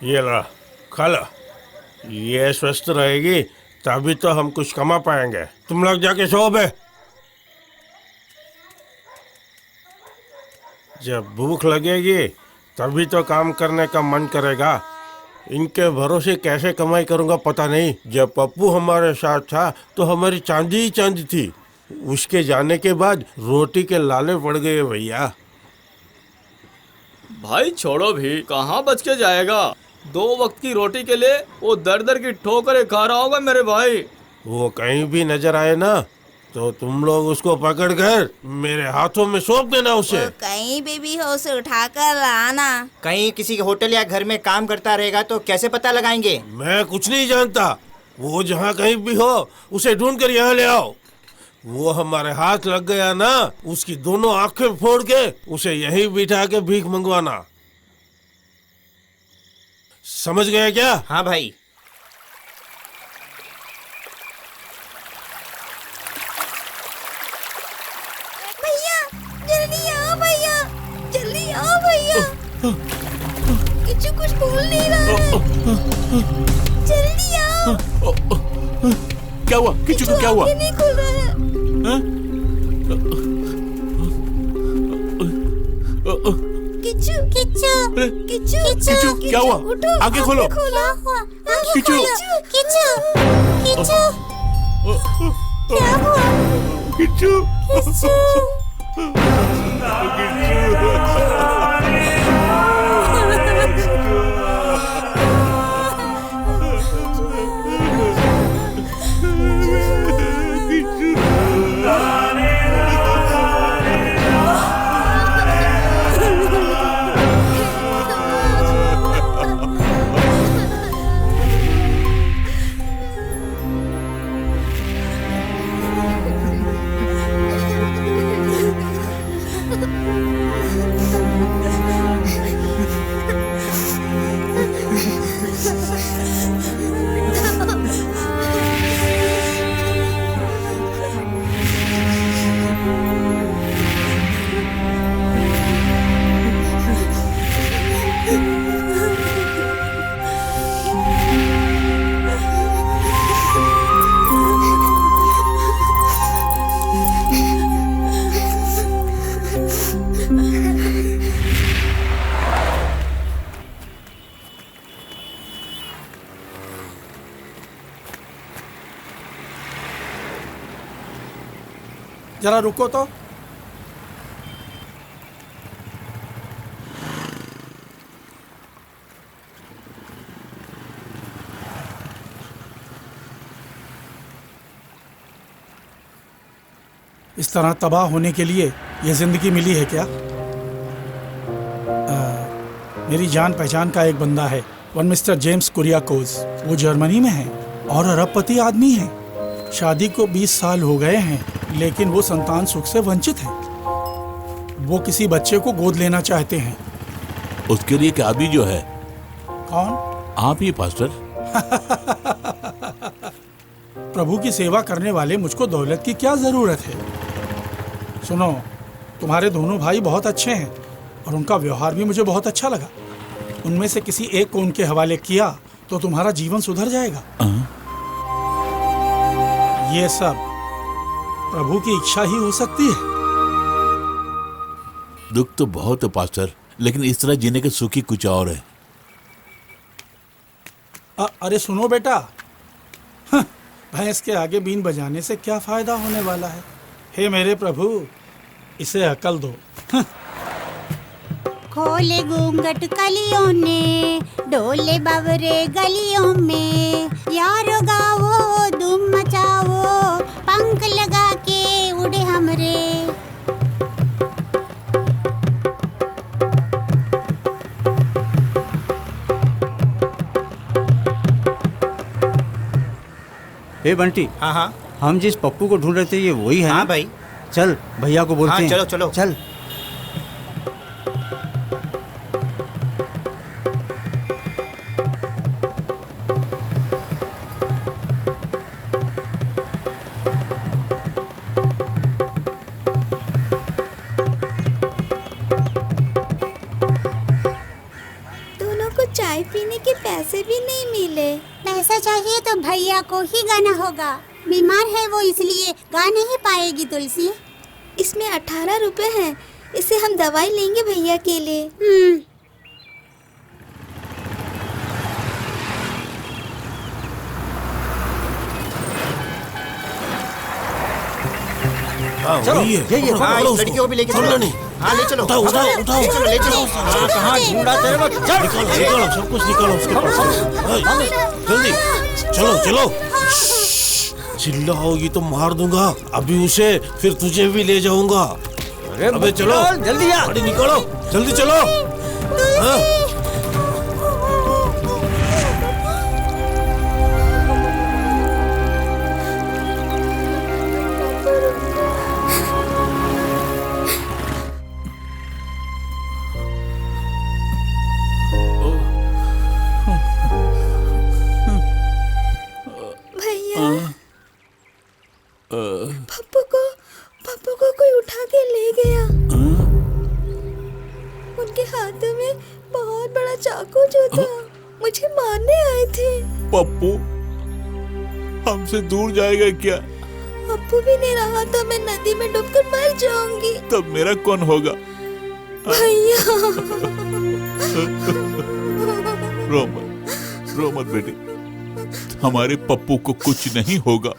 ये ला, खा ला। ये स्वस्थ रहेगी तभी तो हम कुछ कमा पाएंगे। तुम लोग जाके सो बे। जब भूख लगेगी तभी तो काम करने का मन करेगा। इनके भरोसे कैसे कमाई करूंगा पता नहीं। जब पप्पू हमारे साथ था तो हमारी चांदी ही चांदी थी। उसके जाने के बाद रोटी के लाले पड़ गए भैया। भाई छोड़ो भी, कहाँ बच के जाएगा? 2 वक्त की रोटी के लिए वो दर दर की ठोकरें खा रहा होगा मेरे भाई। वो कहीं भी नजर आए ना तो तुम लोग उसको पकड़कर मेरे हाथों में सौंप देना उसे। कहीं भी हो उसे उठाकर लाना। कहीं किसी के होटल या घर में काम करता रहेगा तो कैसे पता लगाएंगे? मैं कुछ नहीं जानता। वो जहाँ कहीं भी हो उसे ढूंढ कर यहाँ ले आओ। वो हमारे हाथ लग गया ना, उसकी दोनों आंखें फोड़ के उसे यहीं बिठा के भीख मंगवाना। समझ गए क्या? हाँ भाई। भैया जल्दी आओ, भैया जल्दी आओ भैया। किच्चू कुछ बोल नहीं रहा है। जल्दी आओ। क्या हुआ? किच्चू को क्या हुआ? नहीं खुल रहा है। किच्चू किच्चू किच्चू किच्चू क्या हुआ? आंखें खोलो। किच्चू किच्चू किच्चू क्या हुआ? किच्चू जरा रुको तो। इस तरह तबाह होने के लिए ये जिंदगी मिली है क्या? मेरी जान पहचान का एक बंदा है, वन मिस्टर जेम्स कुरियाकोस। वो जर्मनी में है और अरबपति आदमी है। शादी को 20 साल हो गए हैं, लेकिन वो संतान सुख से वंचित है। वो किसी बच्चे को गोद लेना चाहते हैं। उसके लिए क्या अभी जो है? कौन? आप ही पास्टर। प्रभु की सेवा करने वाले मुझको दौलत की क्या जरूरत है? सुनो, तुम्हारे दोनों भाई बहुत अच्छे हैं और उनका व्यवहार भी मुझे बहुत अच्छा लगा। उनमें से किसी एक को उनके हवाले किया तो तुम्हारा जीवन सुधर जाएगा। ये सब प्रभु की इच्छा ही हो सकती है। दुख तो बहुत है पास्टर, लेकिन इस तरह जीने के सुख ही कुछ और है। अरे सुनो बेटा, भैंस के आगे बीन बजाने से क्या फायदा होने वाला है? हे मेरे प्रभु, इसे अकल दो। खोले घूंघट कलियों ने, डोले बावरे गलियों में, यारो गाओ धूम मचाओ, पंख लगा के उड़े हमरे। हे बंटी। हाँ हाँ, हम जिस पप्पू को ढूंढ रहे थे ये वही है? हाँ भाई। चल भैया को बोलते हैं। चलो चलो चल। दोनों को चाय पीने के पैसे भी नहीं मिले। पैसा चाहिए तो भैया को ही गाना होगा। बीमार है वो, इसलिए गा नहीं पाएगी तुलसी। इसमें 18 रुपए हैं, इससे हम दवाई लेंगे भैया के लिए। चलो ये लड़की को भी लेके चलो। हाँ ले चलो, उठाओ उठाओ उठाओ, ले चलो ले चलो। हाँ कहाँ ढूंढा तेरे को? निकालो निकालो, सब कुछ निकालो उसके पास। जल्दी चलो चलो। चिल्लाओगी तो मार दूंगा अभी उसे, फिर तुझे भी ले जाऊंगा। अबे चलो जल्दी आ। गाड़ी निकालो, जल्दी चलो। हाँ? पप्पू को कोई उठा के ले गया। उनके हाथों में बहुत बड़ा चाकू जो था, मुझे मारने आए थे। पप्पू हमसे दूर जाएगा क्या? पप्पू भी नहीं रहा तो मैं नदी में डूबकर मर जाऊंगी। तब मेरा कौन होगा? भैया रो मत बेटी, हमारे पप्पू को कुछ नहीं होगा।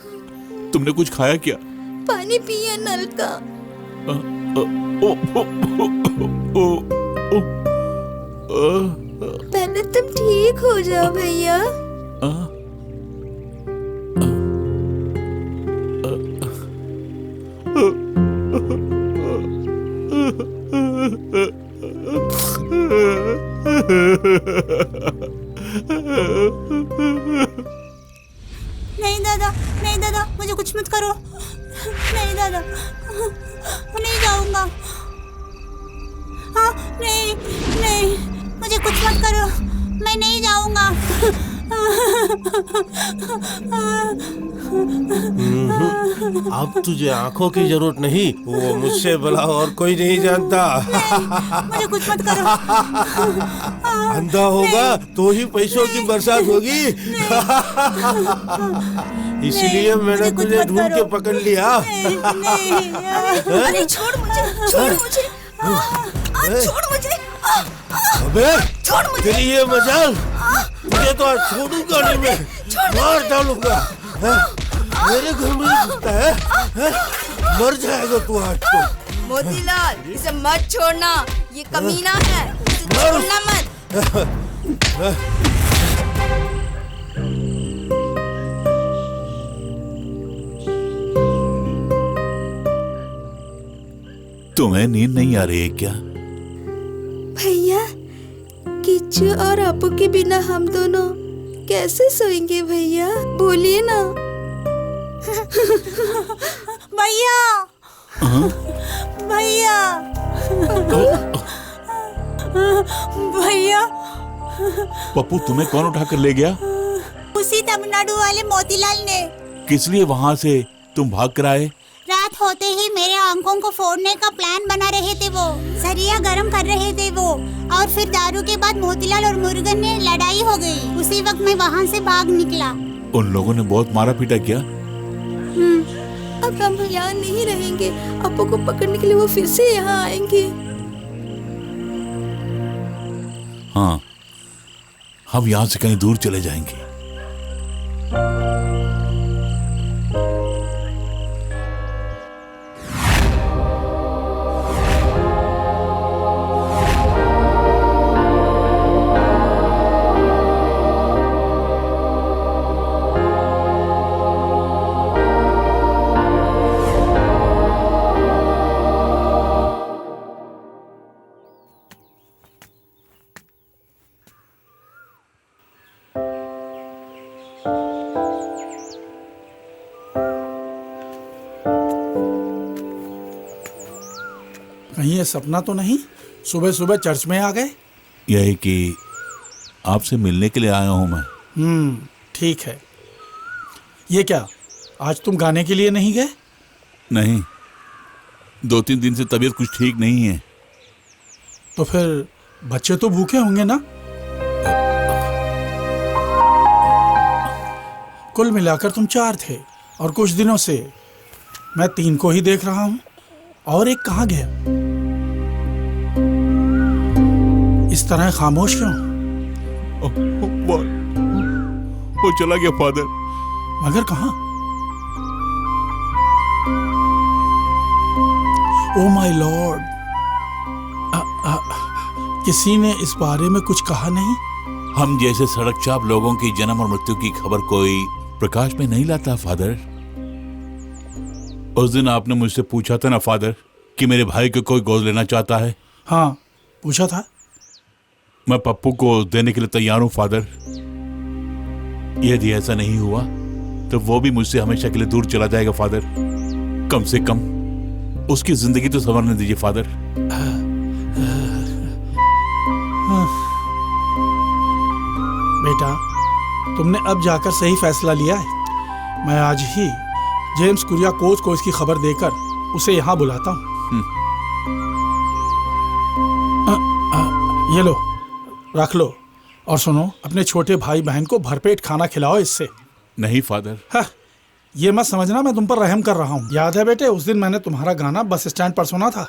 तुमने कुछ खाया क्या? पानी पिया नल का। पहले तुम ठीक हो जाओ भैया। नहीं दादा, नहीं दादा, मुझे कुछ मत करो। नहीं दादा, मैं नहीं जाऊंगा। हाँ नहीं नहीं, मुझे कुछ मत करो, मैं नहीं जाऊंगा। अब तुझे आंखों की जरूरत नहीं, वो मुझसे भला और कोई नहीं जानता। मुझे कुछ मत करो। अंधा होगा तो ही पैसों की बरसात होगी। इसलिए मैंने तुझे ढूंढ के पकड़ लिया। अरे छोड़ मुझे, छोड़ मुझे, छोड़ मुझे। अबे तेरी ये मजाल, तुझे तो आज छोड़ूंगा नहीं, मैं मार डालूंगा। मेरे घर में घुसता है? मर जाएगा तू आज तो। मोतीलाल, इसे मत छोड़ना, ये कमीना है, इसे छोड़ना मत। तुम्हें नींद नहीं आ रही है क्या? भैया, किच्चू और अपू के बिना हम दोनों कैसे सोएंगे भैया? बोलिए ना। भैया, भैया, भैया। पप्पू, तुम्हें कौन उठाकर ले गया? उसी तमिलनाडु वाले मोतीलाल ने। किस लिए वहाँ से तुम भाग कर आए? रात होते ही मेरे आंखों को फोड़ने का प्लान बना रहे थे वो। सरिया गरम कर रहे थे वो, और फिर दारू के बाद मोतीलाल और मुरुगन ने लड़ाई हो गई। उसी वक्त मैं वहाँ से भाग निकला। उन लोगों ने बहुत मारा पीटा किया? अब हम यहाँ नहीं रहेंगे। अपू को पकड़ने के लिए वो फिर से यहाँ आएंगे। हाँ, हम यहाँ से कहीं दूर चले जाएंगे। कहीं ये सपना तो नहीं? सुबह सुबह चर्च में आ गए? यही कि आपसे मिलने के लिए आया हूं मैं। ठीक है। ये क्या, आज तुम गाने के लिए नहीं गए? नहीं, 2-3 दिन से तबीयत कुछ ठीक नहीं है। तो फिर बच्चे तो भूखे होंगे ना? कुल मिलाकर तुम 4 थे, और कुछ दिनों से मैं 3 को ही देख रहा हूं। और एक कहाँ गया? इस तरह खामोश क्यों? वो चला गया फादर। मगर कहाँ? ओ माय लॉर्ड, किसी ने इस बारे में कुछ कहा नहीं? हम जैसे सड़क चाप लोगों की जन्म और मृत्यु की खबर कोई प्रकाश में नहीं लाता फादर। उस दिन आपने मुझसे पूछा था ना फादर कि मेरे भाई को कोई गोद लेना चाहता है। हाँ, पूछा था। मैं पप्पू को देने के लिए तैयार हूं फादर। यदि ऐसा नहीं हुआ तो वो भी मुझसे हमेशा के लिए दूर चला जाएगा फादर। कम से कम उसकी जिंदगी तो संवरने दीजिए फादर। बेटा, तुमने अब जाकर सही फैसला लिया है। मैं आज ही जेम्स कुरियाकोस को इसकी खबर देकर उसे यहाँ बुलाता हूँ। ये लो, रख लो। और सुनो, अपने छोटे भाई बहन को भरपेट खाना खिलाओ इससे। नहीं फादर। हाँ, ये मत समझना मैं तुम पर रहम कर रहा हूँ। याद है बेटे, उस दिन मैंने तुम्हारा गाना बस स्टैंड पर सुना था।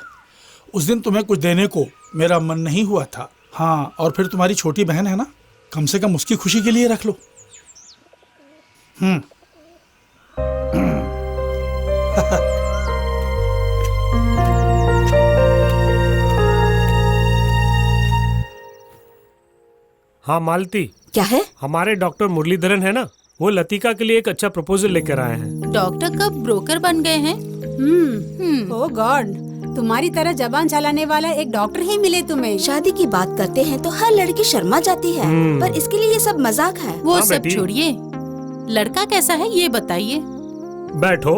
उस दिन तुम्हें कुछ देने को मेरा मन नहीं हुआ था। हाँ, और फिर तुम्हारी छोटी बहन है ना, कम से कम उसकी खुशी के लिए रख लो। हाँ मालती, क्या है? हमारे डॉक्टर मुरलीधरन है ना, वो लतिका के लिए एक अच्छा प्रपोजल लेकर आए हैं। डॉक्टर कब ब्रोकर बन गए हैं? ओह गॉड, तुम्हारी तरह जबान चलाने वाला एक डॉक्टर ही मिले तुम्हें। शादी की बात करते हैं तो हर लड़की शर्मा जाती है, पर इसके लिए ये सब मजाक है। वो सब छोड़िए, लड़का कैसा है ये बताइए। बैठो।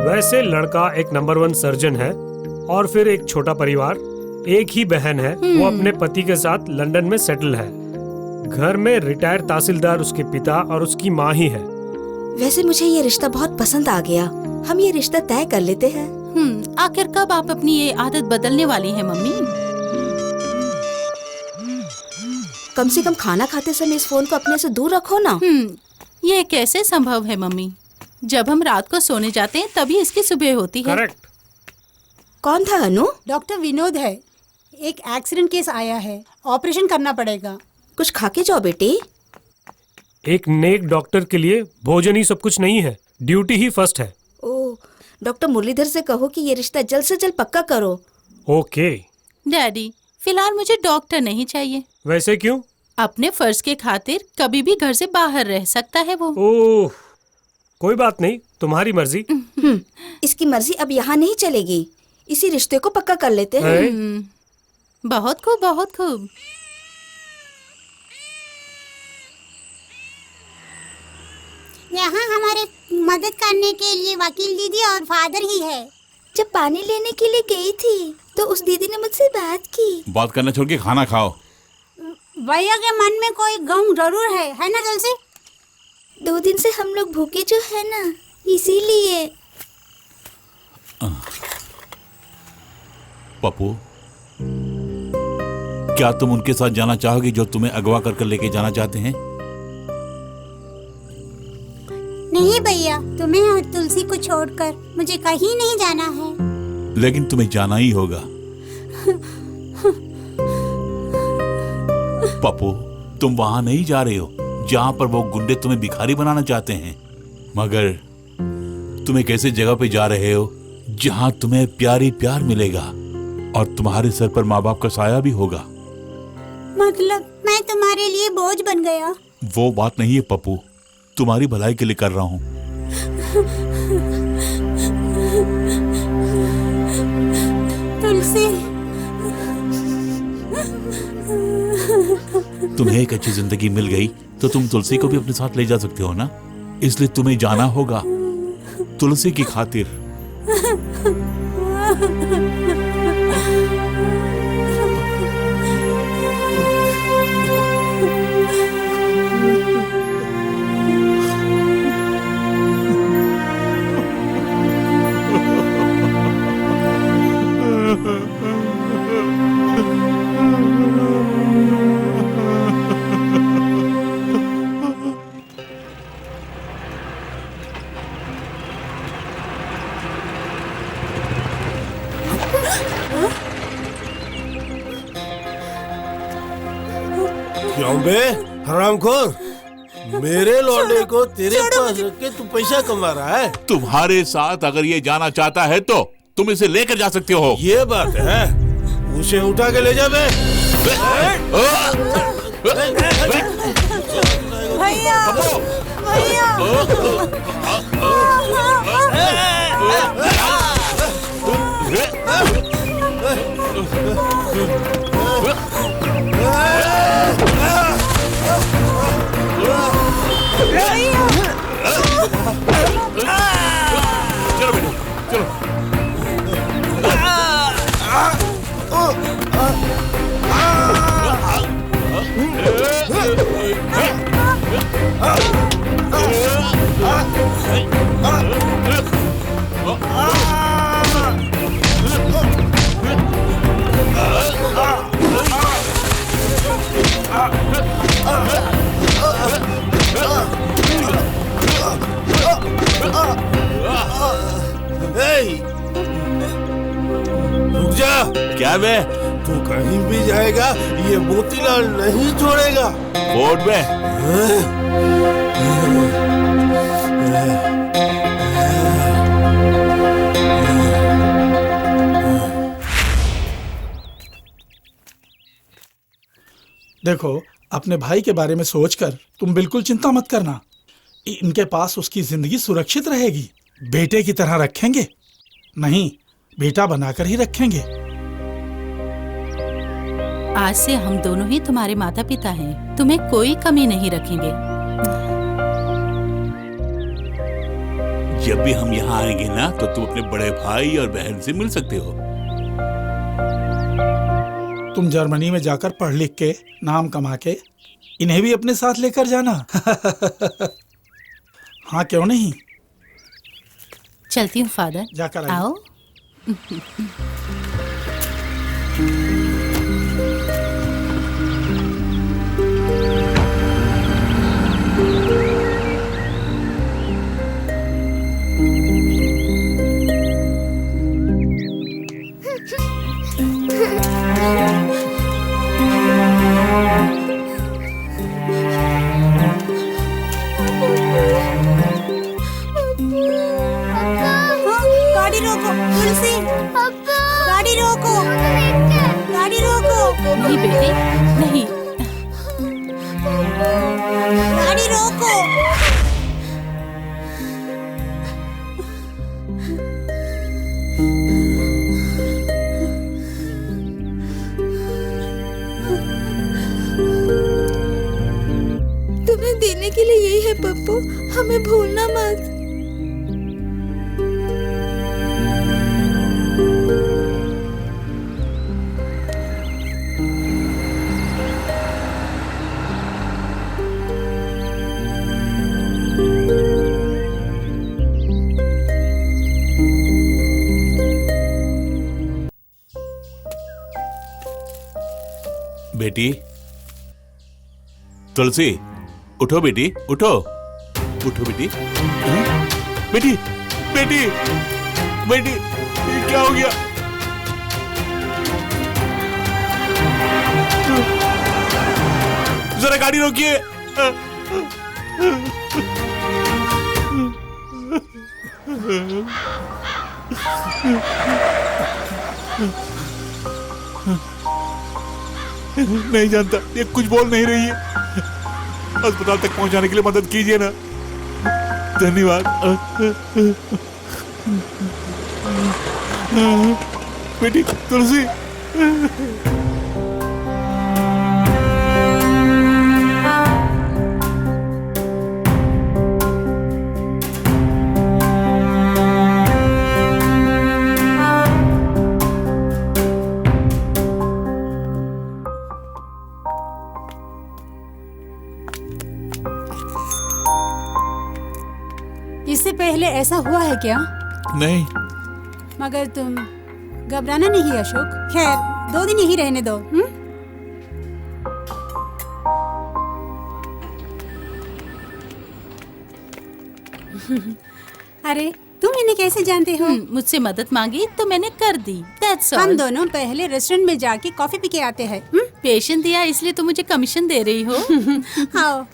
वैसे लड़का एक नंबर 1 सर्जन है, और फिर एक छोटा परिवार, एक ही बहन है। वो अपने पति के साथ लंदन में सेटल है। घर में रिटायर तहसीलदार उसके पिता और उसकी माँ ही है। वैसे मुझे ये रिश्ता बहुत पसंद आ गया। हम ये रिश्ता तय कर लेते हैं। आखिर कब आप अपनी ये आदत बदलने वाली हैं मम्मी? कम से कम खाना खाते समय इस फोन को अपने से दूर रखो ना। ये कैसे संभव है मम्मी? जब हम रात को सोने जाते हैं तभी इसकी सुबह होती है। करेक्ट। कौन था अनु? डॉक्टर विनोद है। एक एक्सीडेंट केस आया है, ऑपरेशन करना पड़ेगा। कुछ खा के जाओ बेटी। एक नेक डॉक्टर के लिए भोजन ही सब कुछ नहीं है, ड्यूटी ही फर्स्ट है। ओ डॉक्टर मुरलीधर से कहो कि ये रिश्ता जल्द से जल्द पक्का करो। ओके। डैडी, फिलहाल मुझे डॉक्टर नहीं चाहिए। वैसे क्यों? अपने फर्ज के खातिर कभी भी घर से बाहर रह सकता है वो। ओह, कोई बात नहीं, तुम्हारी मर्जी। इसकी मर्जी अब यहाँ नहीं चलेगी। इसी रिश्ते को पक्का कर लेते हैं। बहुत खूब, बहुत खूब। यहाँ हमारे मदद करने के लिए वकील दीदी और फादर ही है। जब पानी लेने के लिए गई थी तो उस दीदी ने मुझसे बात की। बात करना छोड़ के खाना खाओ। भैया के मन में कोई गम जरूर है ना तुलसी? 2 दिन से हम लोग भूखे जो है ना, इसीलिए। पप्पू, क्या तुम उनके साथ जाना चाहोगे जो तुम्हें अगवा कर लेके जाना चाहते हैं? नहीं भैया, तुम्हें और तुलसी को छोड़कर मुझे कहीं नहीं जाना है। लेकिन तुम्हें जाना ही होगा। पप्पू, तुम वहां नहीं जा रहे हो जहां पर वो गुंडे तुम्हें भिखारी बनाना चाहते हैं, मगर तुम एक ऐसी जगह पे जा रहे हो जहां तुम्हें प्यारी प्यार मिलेगा और तुम्हारे सर पर माँ बाप का साया भी होगा। मतलब मैं तुम्हारे लिए बोझ बन गया? वो बात नहीं है पप्पू, तुम्हारी भलाई के लिए कर रहा हूँ। तुलसी, तुम्हें एक अच्छी जिंदगी मिल गई तो तुम तुलसी को भी अपने साथ ले जा सकते हो ना, इसलिए तुम्हें जाना होगा तुलसी की खातिर। क्यों बे हरामखोर, मेरे लौंडे को तेरे पास रख के तू पैसा कमा रहा है। तुम्हारे साथ अगर ये जाना चाहता है तो तुम इसे लेकर जा सकते हो। ये बात है, उसे उठा के ले जा बे। भैया, चलो बेटे, चलो। रुक जा। क्या बे? तू कहीं भी जाएगा ये मोतीलाल नहीं छोड़ेगा। कोर्ट में देखो, अपने भाई के बारे में सोचकर तुम बिल्कुल चिंता मत करना। इनके पास उसकी जिंदगी सुरक्षित रहेगी। बेटे की तरह रखेंगे, नहीं बेटा बनाकर ही रखेंगे। आज से हम दोनों ही तुम्हारे माता पिता हैं। तुम्हें कोई कमी नहीं रखेंगे। जब भी हम यहाँ आएंगे ना तो तुम अपने बड़े भाई और बहन से मिल सकते हो। तुम जर्मनी में जाकर पढ़ लिख के नाम कमा के इन्हें भी अपने साथ लेकर जाना। हाँ क्यों नहीं। चलती हूँ फादर। जाकर आओ। आपू, हमें भूलना मत। बेटी तुलसी, उठो बेटी, उठो उठो बेटी। बेटी बेटी बेटी, ये क्या हो गया? जरा गाड़ी रोकिए। नहीं जानता, ये कुछ बोल नहीं रही है। अस्पताल तक पहुंचाने के लिए मदद कीजिए ना। धन्यवाद। बेटी तुलसी। इससे पहले ऐसा हुआ है क्या? नहीं। मगर तुम घबराना नहीं अशोक। खैर 2 दिन यही रहने दो। अरे तुम इन्हें कैसे जानते हो? मुझसे मदद मांगी तो मैंने कर दी। That's all. हम दोनों पहले रेस्टोरेंट में जाके कॉफी पी के आते हैं। पेशेंट दिया इसलिए तुम मुझे कमीशन दे रही हो। आओ।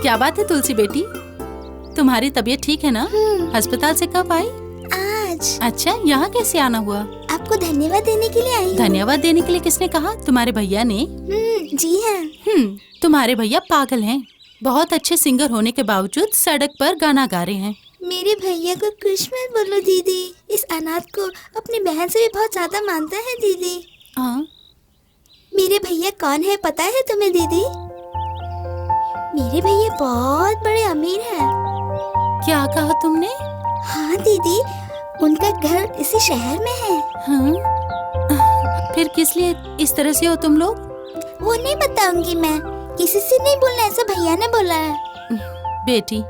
क्या बात है तुलसी बेटी, तुम्हारी तबीयत ठीक है ना? अस्पताल से कब आई? आज। अच्छा, यहाँ कैसे आना हुआ? आपको धन्यवाद देने के लिए आई हूँ। धन्यवाद देने के लिए किसने कहा? तुम्हारे भैया ने? जी हाँ। तुम्हारे भैया पागल हैं। बहुत अच्छे सिंगर होने के बावजूद सड़क पर गाना गा रहे हैं। मेरे भैया को कुछ मत बोलो दीदी। इस अनाथ को अपनी बहन से भी बहुत ज्यादा मानता है दीदी। हाँ। मेरे भैया कौन है पता है तुम्हें दीदी? मेरे भैया बहुत बड़े अमीर हैं। क्या कहा तुमने? हाँ दीदी, उनका घर इसी शहर में है। हाँ? फिर किस लिए इस तरह से हो तुम लोग? वो नहीं बताऊंगी मैं, किसी से नहीं बोलना, ऐसा भैया ने बोला है। बेटी,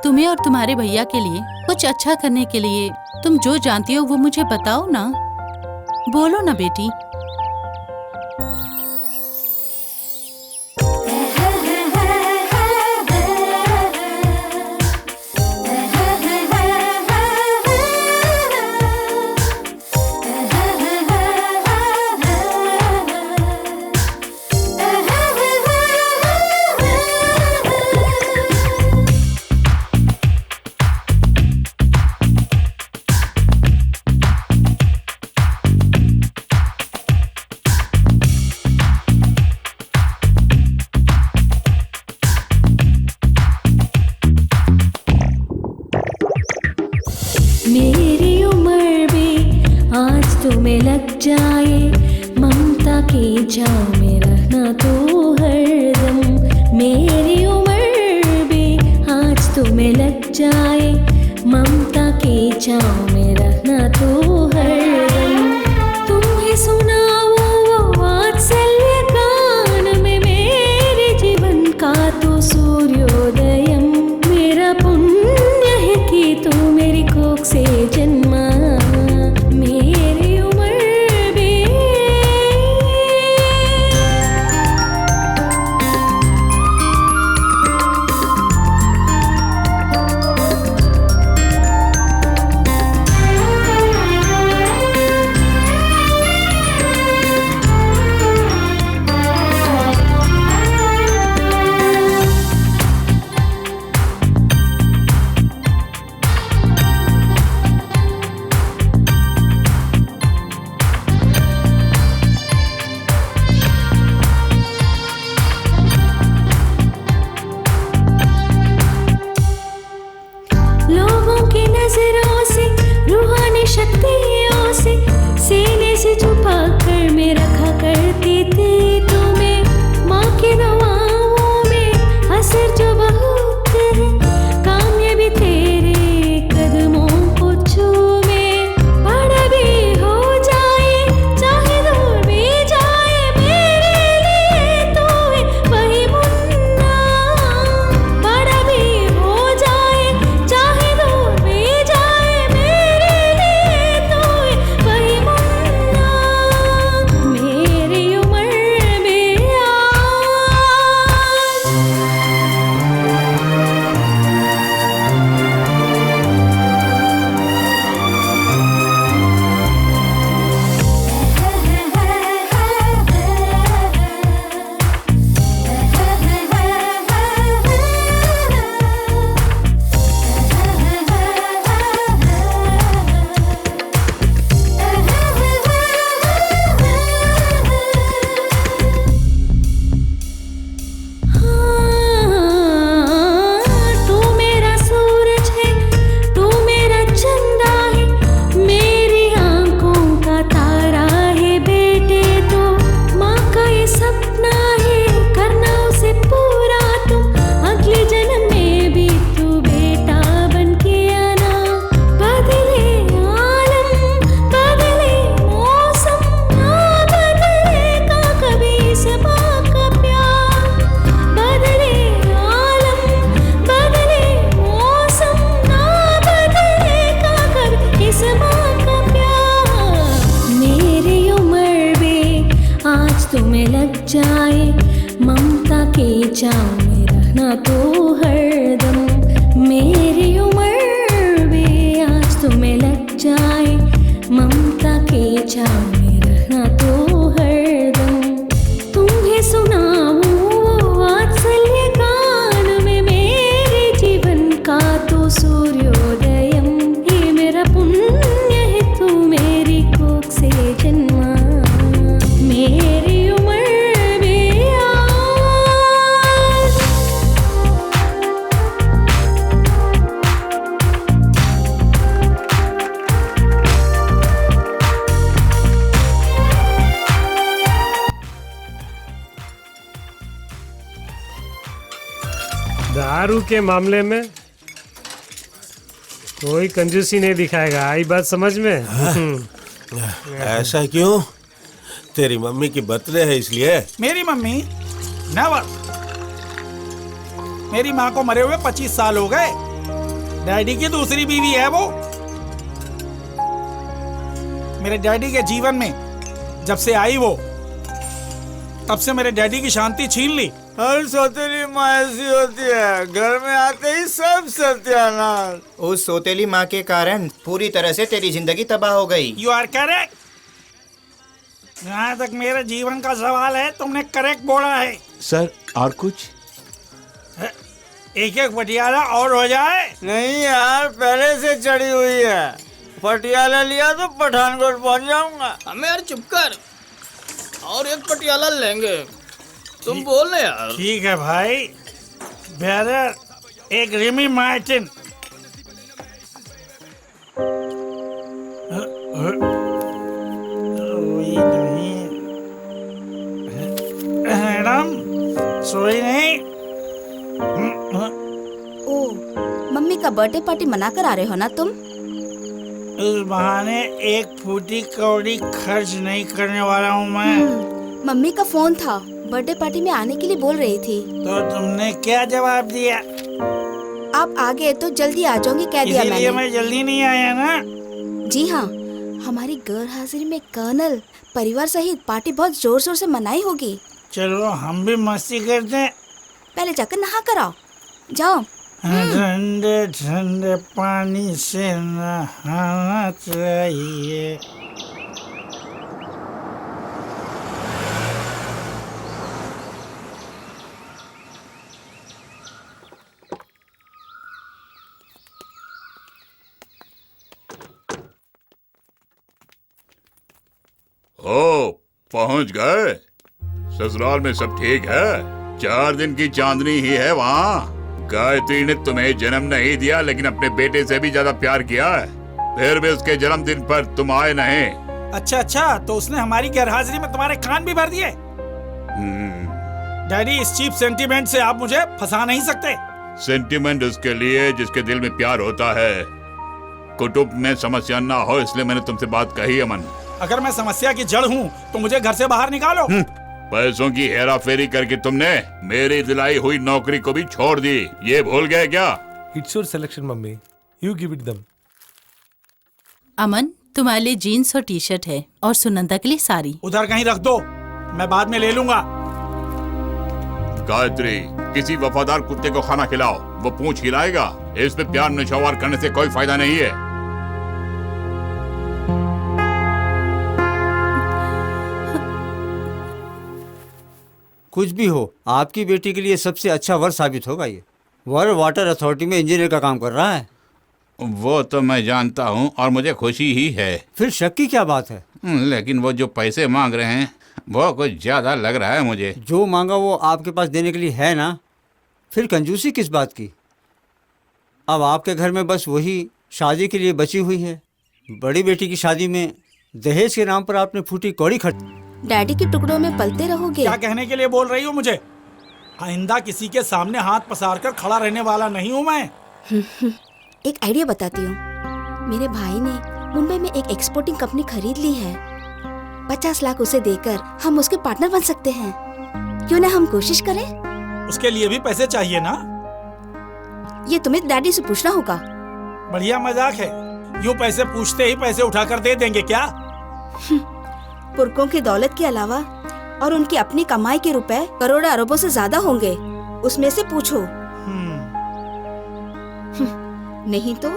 तुम्हें और तुम्हारे भैया के लिए कुछ अच्छा करने के लिए तुम जो जानती हो वो मुझे बताओ ना। बोलो ना बेटी। मेरी उम्र भी आज तुम्हें लग जाए, ममता की छाँव में रहना तो हरदम। मेरी उम्र भी आज तुम्हें लग जाए, ममता की छाँव में रहना तो हरदम। तुम्हें सुनाओ वो वात्सल्य गान में मेरे जीवन का तो सूर्योदयम। मेरा पुण्य है कि तू मेरी कोख से जन्मा। मेरी उम्र भी करती थी तुम्हें माँ की दुआओं में असर जो बहुत है कामयाबी तेरे कदमों को छूमे बड़ा भी हो जाए चाहे दूर भी जाए मेरे लिए तो है वही मुन्ना बड़ा भी हो जाए चाहे दूर भी जाए मेरे लिए तो है वही मुन्ना मेरी उम्र में तू मेरा सूरज है तू मेरा चंदा है मेरी आंखों का तारा है बेटे तो माँ का ये सपना है करना उसे पूरा तुम अगले जन्म में भी तू बेटा बन के आना बदले आलम बदले मौसम ना बदलेगा कभी इस माँ का प्यार बदले आलम बदले मौसम ना बदलेगा कभी इस माँ का प्यार मेरी उम्र में आज तुम्हें लग जाए ममता के छाँव में रहना तो हरदम मेरी उम्र में आज तुम्हें लग जाए ममता के छाँव में रहना तो हरदम तुम्हें सुनाऊं वात्सल्य गान में मेरे जीवन का तो सूर्योदयम ये मेरा पुण्य है तू मेरी कोख से जन्मा मेरी उम्र में आज दारू के मामले में कोई कंजूसी नहीं दिखाएगा आई बात समझ में ऐसा क्यों? तेरी मम्मी की बर्थडे है इसलिए? मेरी मम्मी नेवर। मेरी माँ को मरे हुए 25 साल हो गए। डैडी की दूसरी बीवी है वो। मेरे डैडी के जीवन में जब से आई वो तब से मेरे डैडी की शांति छीन ली। हर सौतेली माँ ऐसी होती है, घर में आते ही सब सत्यानाश। उस सौतेली माँ के कारण पूरी तरह से तेरी जिंदगी तबाह हो गई। You are correct. जहाँ तक मेरे जीवन का सवाल है तुमने करेक्ट बोला है। सर और कुछ? एक एक पटियाला और हो जाए। नहीं यार, पहले से चढ़ी हुई है। पटियाला लिया तो पठानकोट पहुँच जाऊंगा। हमें यार चुप कर, और एक पटियाला लेंगे। तुम बोल रहे यार। ठीक है भाई। ब्रदर, एक रिमी मार्टिन। मैडम सोई नहीं? ओ, मम्मी का बर्थडे पार्टी मना कर आ रहे हो ना तुम? इस बहाने एक फूटी कौड़ी खर्च नहीं करने वाला हूँ मैं। मम्मी का फोन था, बर्थडे पार्टी में आने के लिए बोल रही थी। तो तुमने क्या जवाब दिया? आप आ गए तो जल्दी आ जाओगे कह दिया मैंने। इसीलिए मैं जल्दी नहीं आया ना। जी हाँ, हमारी गैर हाजिरी में कर्नल परिवार सहित पार्टी बहुत जोर शोर से मनाई होगी। चलो हम भी मस्ती करते हैं। पहले जाकर नहा कर आओ, जाओ। ठंडे ठंडे पानी से नहाना चाहिए। ओ, पहुंच गए? ससुराल में सब ठीक है? 4 दिन की चांदनी ही है वहाँ। गायत्री ने तुम्हें जन्म नहीं दिया लेकिन अपने बेटे से भी ज्यादा प्यार किया है। फिर भी उसके जन्मदिन पर तुम आए नहीं। अच्छा, तो उसने हमारी गैरहाजिरी में तुम्हारे कान भी भर दिए। डैडी, इस चीप सेंटीमेंट से आप मुझे फंसा नहीं सकते। सेंटीमेंट उसके लिए जिसके दिल में प्यार होता है। कुटुंब में समस्या ना हो इसलिए मैंने तुमसे बात कही अमन। अगर मैं समस्या की जड़ हूँ तो मुझे घर से बाहर निकालो। पैसों की हेरा फेरी करके तुमने मेरी दिलाई हुई नौकरी को भी छोड़ दी, ये भूल गए क्या? It's your selection mummy, you give it them. Aman, तुम्हारे लिए जीन्स और टी शर्ट है और सुनंदा के लिए साड़ी। उधर कहीं रख दो, मैं बाद में ले लूंगा। गायत्री, किसी वफादार कुत्ते को खाना खिलाओ, वो पूंछ हिलाएगा। इस पे प्यार नशोवार करने से कोई फायदा नहीं है। कुछ भी हो, आपकी बेटी के लिए सबसे अच्छा वर साबित होगा ये। वर वाटर अथॉरिटी में इंजीनियर का काम कर रहा है। वो तो मैं जानता हूँ और मुझे खुशी ही है। फिर शक की क्या बात है? लेकिन वो जो पैसे मांग रहे हैं वो कुछ ज्यादा लग रहा है मुझे। जो मांगा वो आपके पास देने के लिए है ना, फिर कंजूसी किस बात की? अब आपके घर में बस वही शादी के लिए बची हुई है। बड़ी बेटी की शादी में दहेज के नाम पर आपने फूटी कौड़ी खर्च। डैडी के टुकड़ों में पलते रहोगे। क्या कहने के लिए बोल रही हो मुझे? आइंदा किसी के सामने हाथ पसार कर खड़ा रहने वाला नहीं हूँ मैं। एक आइडिया बताती हूँ। मेरे भाई ने मुंबई में एक एक्सपोर्टिंग कंपनी खरीद ली है। 50 लाख उसे देकर हम उसके पार्टनर बन सकते हैं। क्यों ना हम कोशिश करें? उसके लिए भी पैसे चाहिए ना? ये तुम्हें डैडी से पूछना होगा। बढ़िया मजाक है। यूँ पैसे पूछते ही पैसे उठाकर दे देंगे क्या? पुरखों की दौलत के अलावा और उनकी अपनी कमाई के रुपए करोड़ों अरबों से ज्यादा होंगे। उसमें से पूछो। नहीं तो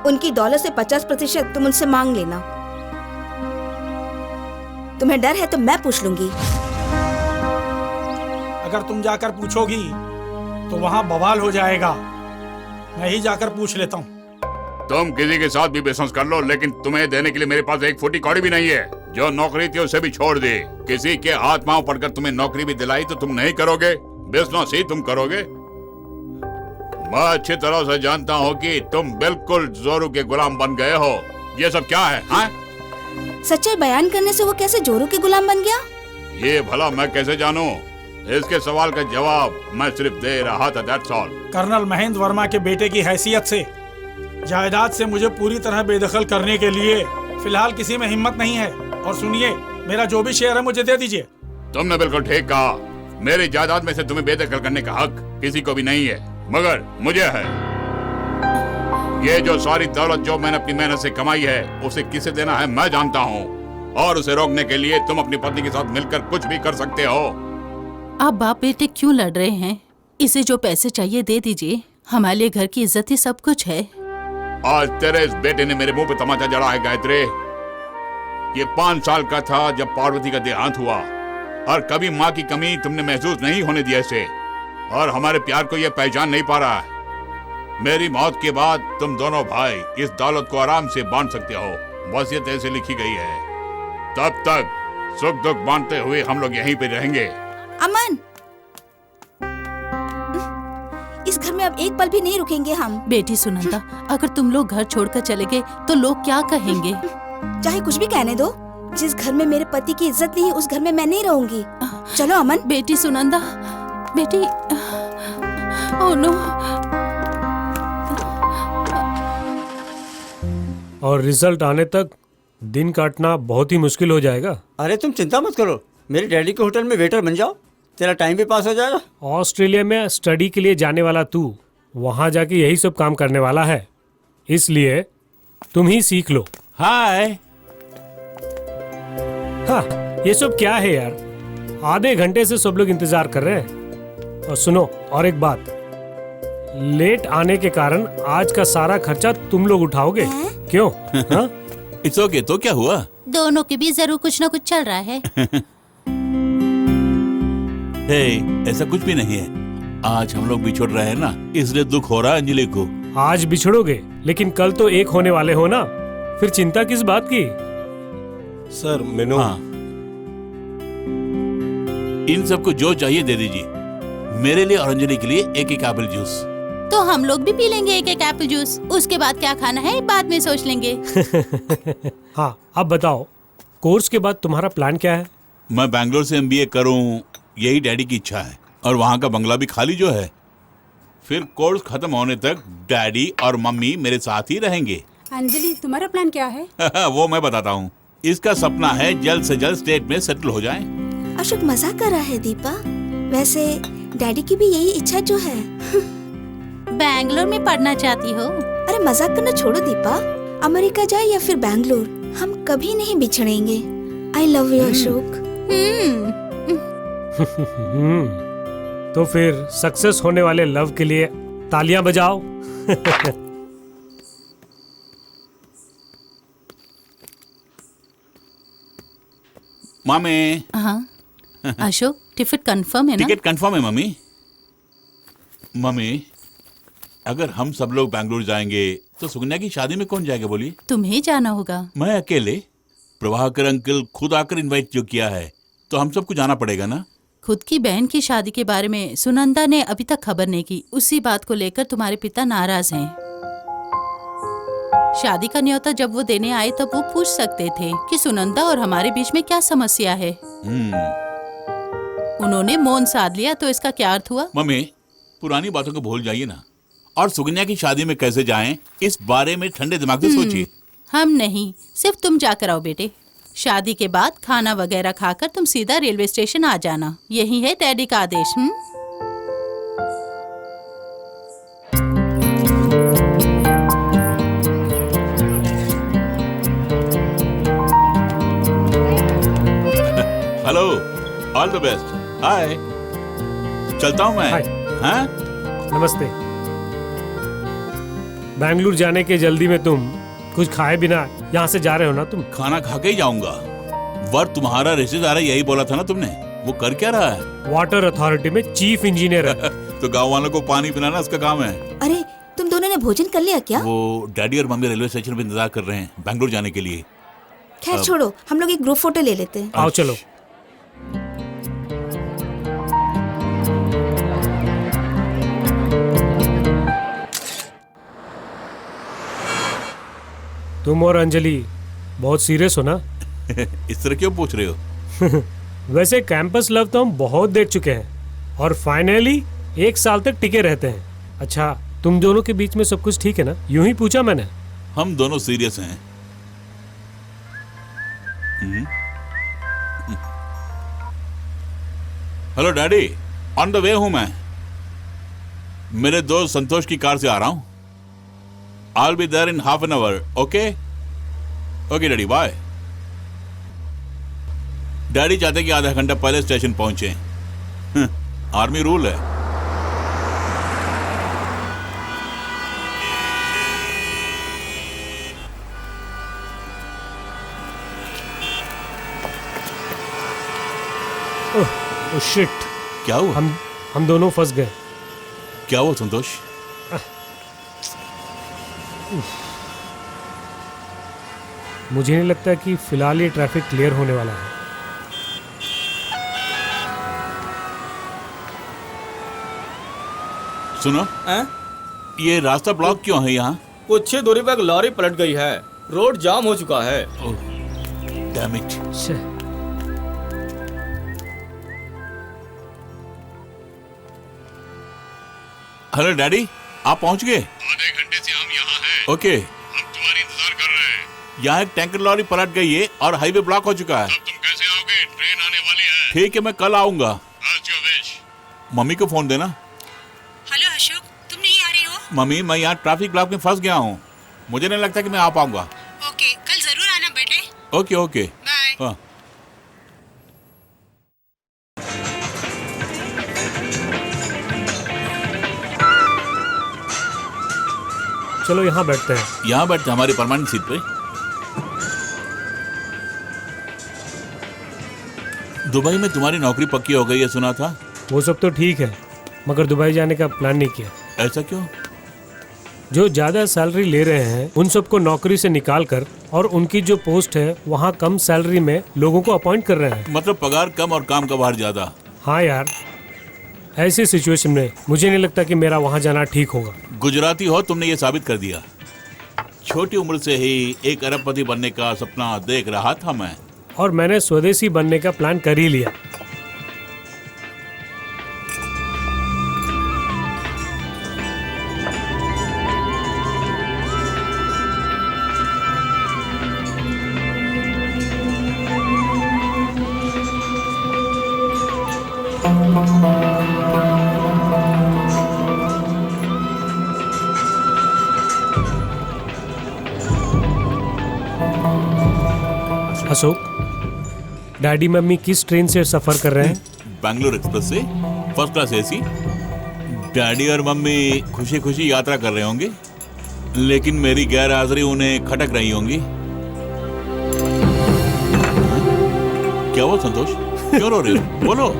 उनकी दौलत से 50% तुम उनसे मांग लेना। तुम्हें डर है तो मैं पूछ लूंगी। अगर तुम जाकर पूछोगी तो वहाँ बवाल हो जाएगा। मैं ही जाकर पूछ लेता हूँ। तुम किसी के साथ भी बिजनेस कर लो, लेकिन तुम्हें देने के लिए मेरे पास एक फूटी कौड़ी भी नहीं है। जो नौकरी थी उसे भी छोड़ दे। किसी के हाथ पांव पड़कर तुम्हें नौकरी भी दिलाई तो तुम नहीं करोगे, बिजनेस ही तुम करोगे। मैं अच्छी तरह से जानता हूँ कि तुम बिल्कुल जोरू के गुलाम बन गए हो। ये सब क्या है? हाँ? सच्चाई बयान करने से वो कैसे जोरू के गुलाम बन गया? ये भला मैं कैसे जानूं? इसके सवाल का जवाब मैं सिर्फ दे रहा था, that's all। Colonel Mahendra Verma के बेटे की हैसियत से जायदाद से मुझे पूरी तरह बेदखल करने के लिए फिलहाल किसी में हिम्मत नहीं है। और सुनिए, मेरा जो भी शेयर है मुझे दे दीजिए। तुमने बिल्कुल ठीक कहा। मेरी जायदाद में से तुम्हें बेदखल करने का हक किसी को भी नहीं है, मगर मुझे है। ये जो सारी दौलत जो मैंने अपनी मेहनत से कमाई है उसे किसे देना है मैं जानता हूँ, और उसे रोकने के लिए तुम अपनी पत्नी के साथ मिलकर कुछ भी कर सकते हो। आप बाप बेटे क्यों लड़ रहे हैं? इसे जो पैसे चाहिए दे दीजिए। हमारे लिए घर की इज्जत ही सब कुछ है। आज तेरे इस बेटे ने मेरे मुंह पे तमाचा जड़ा है गायत्री। ये 5 साल का था जब पार्वती का देहांत हुआ, और कभी माँ की कमी तुमने महसूस नहीं होने दिया इसे, और हमारे प्यार को ये पहचान नहीं पा रहा है। मेरी मौत के बाद तुम दोनों भाई इस दौलत को आराम से बांट सकते हो। वसीयत ऐसे लिखी गई है। तब तक सुख दुख बांटते हुए हम लोग यहीं पे रहेंगे। अमन, इस घर में अब एक पल भी नहीं रुकेंगे हम। बेटी सुनंदा, अगर तुम लोग घर छोड़कर चले गए तो लोग क्या कहेंगे? चाहे कुछ भी कहने दो। जिस घर में मेरे पति की इज्जत नहीं, उस घर में मैं नहीं रहूंगी। चलो अमन। बेटी सुनंदा, बेटी। Oh no. और रिजल्ट आने तक दिन काटना बहुत ही मुश्किल हो जाएगा। अरे तुम चिंता मत करो, मेरे डैडी के होटल में वेटर बन जाओ, तेरा टाइम भी पास हो जाएगा। ऑस्ट्रेलिया में स्टडी के लिए जाने वाला तू वहाँ जाके यही सब काम करने वाला है, इसलिए तुम ही सीख लो। हाय। हाँ, ये सब क्या है यार? आधे घंटे से सब लोग इंतजार कर रहे हैं। और सुनो, और एक बात, लेट आने के कारण आज का सारा खर्चा तुम लोग उठाओगे। क्यों? हाँ? It's okay. तो क्या हुआ? दोनों के बीच जरूर कुछ न कुछ चल रहा है। ऐसा कुछ भी नहीं है। आज हम लोग बिछड़ रहे हैं ना, इसलिए दुख हो रहा है अंजलि को। आज बिछड़ोगे, लेकिन कल तो एक होने वाले हो ना, फिर चिंता किस बात की? सर मेनू। हाँ। इन सबको जो चाहिए दे दीजिए। मेरे लिए और अंजलि के लिए एक एक एप्पल जूस। तो हम लोग भी पी लेंगे एक एक एप्पल जूस। उसके बाद क्या खाना है बाद में सोच लेंगे। हाँ, अब बताओ कोर्स के बाद तुम्हारा प्लान क्या है? मैं बैंगलोर से MBA करूं, यही डैडी की इच्छा है। और वहाँ का बंगला भी खाली जो है। फिर कोर्स खत्म होने तक डैडी और मम्मी मेरे साथ ही रहेंगे। अंजलि, तुम्हारा प्लान क्या है? वो मैं बताता हूँ। इसका सपना है जल्द से जल्द स्टेट में सेटल हो जाए। अशोक मजाक कर रहा है दीपा। वैसे डैडी की भी यही इच्छा जो है। बैंगलोर में पढ़ना चाहती हो? अरे मजाक करना छोड़ो दीपा। अमेरिका जाए या फिर बैंगलोर, हम कभी नहीं बिछड़ेंगे। I love you Ashok. तो फिर सक्सेस होने वाले लव के लिए तालियां बजाओ। मामे। हाँ अशोक, टिकट कंफर्म है ना? टिकट कंफर्म है मम्मी। मम्मी, अगर हम सब लोग बैंगलोर जाएंगे तो सुकन्या की शादी में कौन जाएगा बोलिए? तुम्हें जाना होगा। मैं अकेले? प्रभाकर अंकल खुद आकर इनवाइट जो किया है तो हम सबको जाना पड़ेगा ना। खुद की बहन की शादी के बारे में सुनंदा ने अभी तक खबर नहीं की। उसी बात को लेकर तुम्हारे पिता नाराज हैं। शादी का न्योता जब वो देने आए तब वो पूछ सकते थे कि सुनंदा और हमारे बीच में क्या समस्या है। उन्होंने मौन साध लिया तो इसका क्या अर्थ हुआ? मम्मी, पुरानी बातों को भूल जाइए ना, और सुकन्या की शादी में कैसे जाएं इस बारे में ठंडे दिमाग से सोचिए। हम नहीं, सिर्फ तुम जाकर आओ बेटे। शादी के बाद खाना वगैरह खाकर तुम सीधा रेलवे स्टेशन आ जाना। यही है डैडी का आदेश। Hello, all the best. Hi, चलता हूँ मैं। हाँ? नमस्ते। बैंगलोर जाने के जल्दी में तुम कुछ खाए बिना यहाँ से जा रहे हो ना? तुम खाना खा के ही जाऊंगा। वर तुम्हारा रिश्तेदार है, यही बोला था ना तुमने। वो कर क्या रहा है? वाटर अथॉरिटी में चीफ इंजीनियर है। तो गांव वालों को पानी पिलाना उसका काम है। अरे तुम दोनों ने भोजन कर लिया क्या? वो डैडी और मम्मी रेलवे स्टेशन पे इंतजार कर रहे हैं बैंगलोर जाने के लिए। खैर छोड़ो, हम लोग एक ग्रुप फोटो ले लेते हैं। आओ चलो। तुम और अंजलि बहुत सीरियस हो ना? इस तरह क्यों पूछ रहे हो? वैसे कैंपस लव तो हम बहुत देख चुके हैं और फाइनली 1 साल तक टिके रहते हैं। अच्छा, तुम दोनों के बीच में सब कुछ ठीक है ना? यूं ही पूछा मैंने। हम दोनों सीरियस हैं। Hello daddy, on the way हूं मैं। मेरे दोस्त संतोष की कार से आ रहा हूं। I'll be there in half an hour, okay? Okay, daddy, bye. Daddy चाहते कि आधा घंटा पहले स्टेशन पहुंचे। आर्मी रूल है। ओह शिट, क्या हुआ? हम दोनों फंस गए। क्या हुआ संतोष? मुझे नहीं लगता कि फिलहाल ये ट्रैफिक क्लियर होने वाला है। सुनो, ये रास्ता ब्लॉक क्यों है यहाँ? कुछ ही दूरी पर एक लॉरी पलट गई है। रोड जाम हो चुका है। Damn it. हेलो डैडी, आप पहुंच गए? आधे घंटे से हम यहाँ हैं। ओके। हम तुम्हारी इंतजार कर रहे हैं। यहाँ एक टैंकर लॉरी पलट गई है और हाईवे ब्लॉक हो चुका है। अब तुम कैसे आओगे? ट्रेन आने वाली है। ठीक है, मैं कल आऊंगा। As you wish। मम्मी को फोन देना। हेलो अशोक, तुम नहीं आ रही हो? मम्मी, मैं यहाँ ट्रैफिक ब्लॉक में फंस गया हूँ। मुझे नहीं लगता कि मैं आ पाऊंगा। ओके, कल जरूर आना बेटे। Okay okay bye. हाँ। चलो यहाँ बैठते हैं। यहाँ बैठते हमारी परमानेंट सीट पे। दुबई में तुम्हारी नौकरी पक्की हो गई है, सुना था। वो सब तो ठीक है, मगर दुबई जाने का प्लान नहीं किया। ऐसा क्यों? जो ज्यादा सैलरी ले रहे हैं उन सबको नौकरी से निकाल कर और उनकी जो पोस्ट है वहाँ कम सैलरी में लोगों को अपॉइंट कर रहे हैं। मतलब पगार कम और काम का भार ज्यादा। हाँ यार, ऐसी सिचुएशन में मुझे नहीं लगता कि मेरा वहाँ जाना ठीक होगा। गुजराती हो, तुमने ये साबित कर दिया। छोटी उम्र से ही एक अरबपति बनने का सपना देख रहा था मैं। और मैंने स्वदेशी बनने का प्लान कर ही लिया। अशोक, डैडी मम्मी किस ट्रेन से सफर कर रहे हैं? बैंगलोर एक्सप्रेस से, फर्स्ट क्लास एसी। डैडी और मम्मी खुशी खुशी यात्रा कर रहे होंगे, लेकिन मेरी गैर हाजिरी उन्हें खटक रही होंगी। क्या हुआ संतोष, क्यों रो रहे हो? बोलो।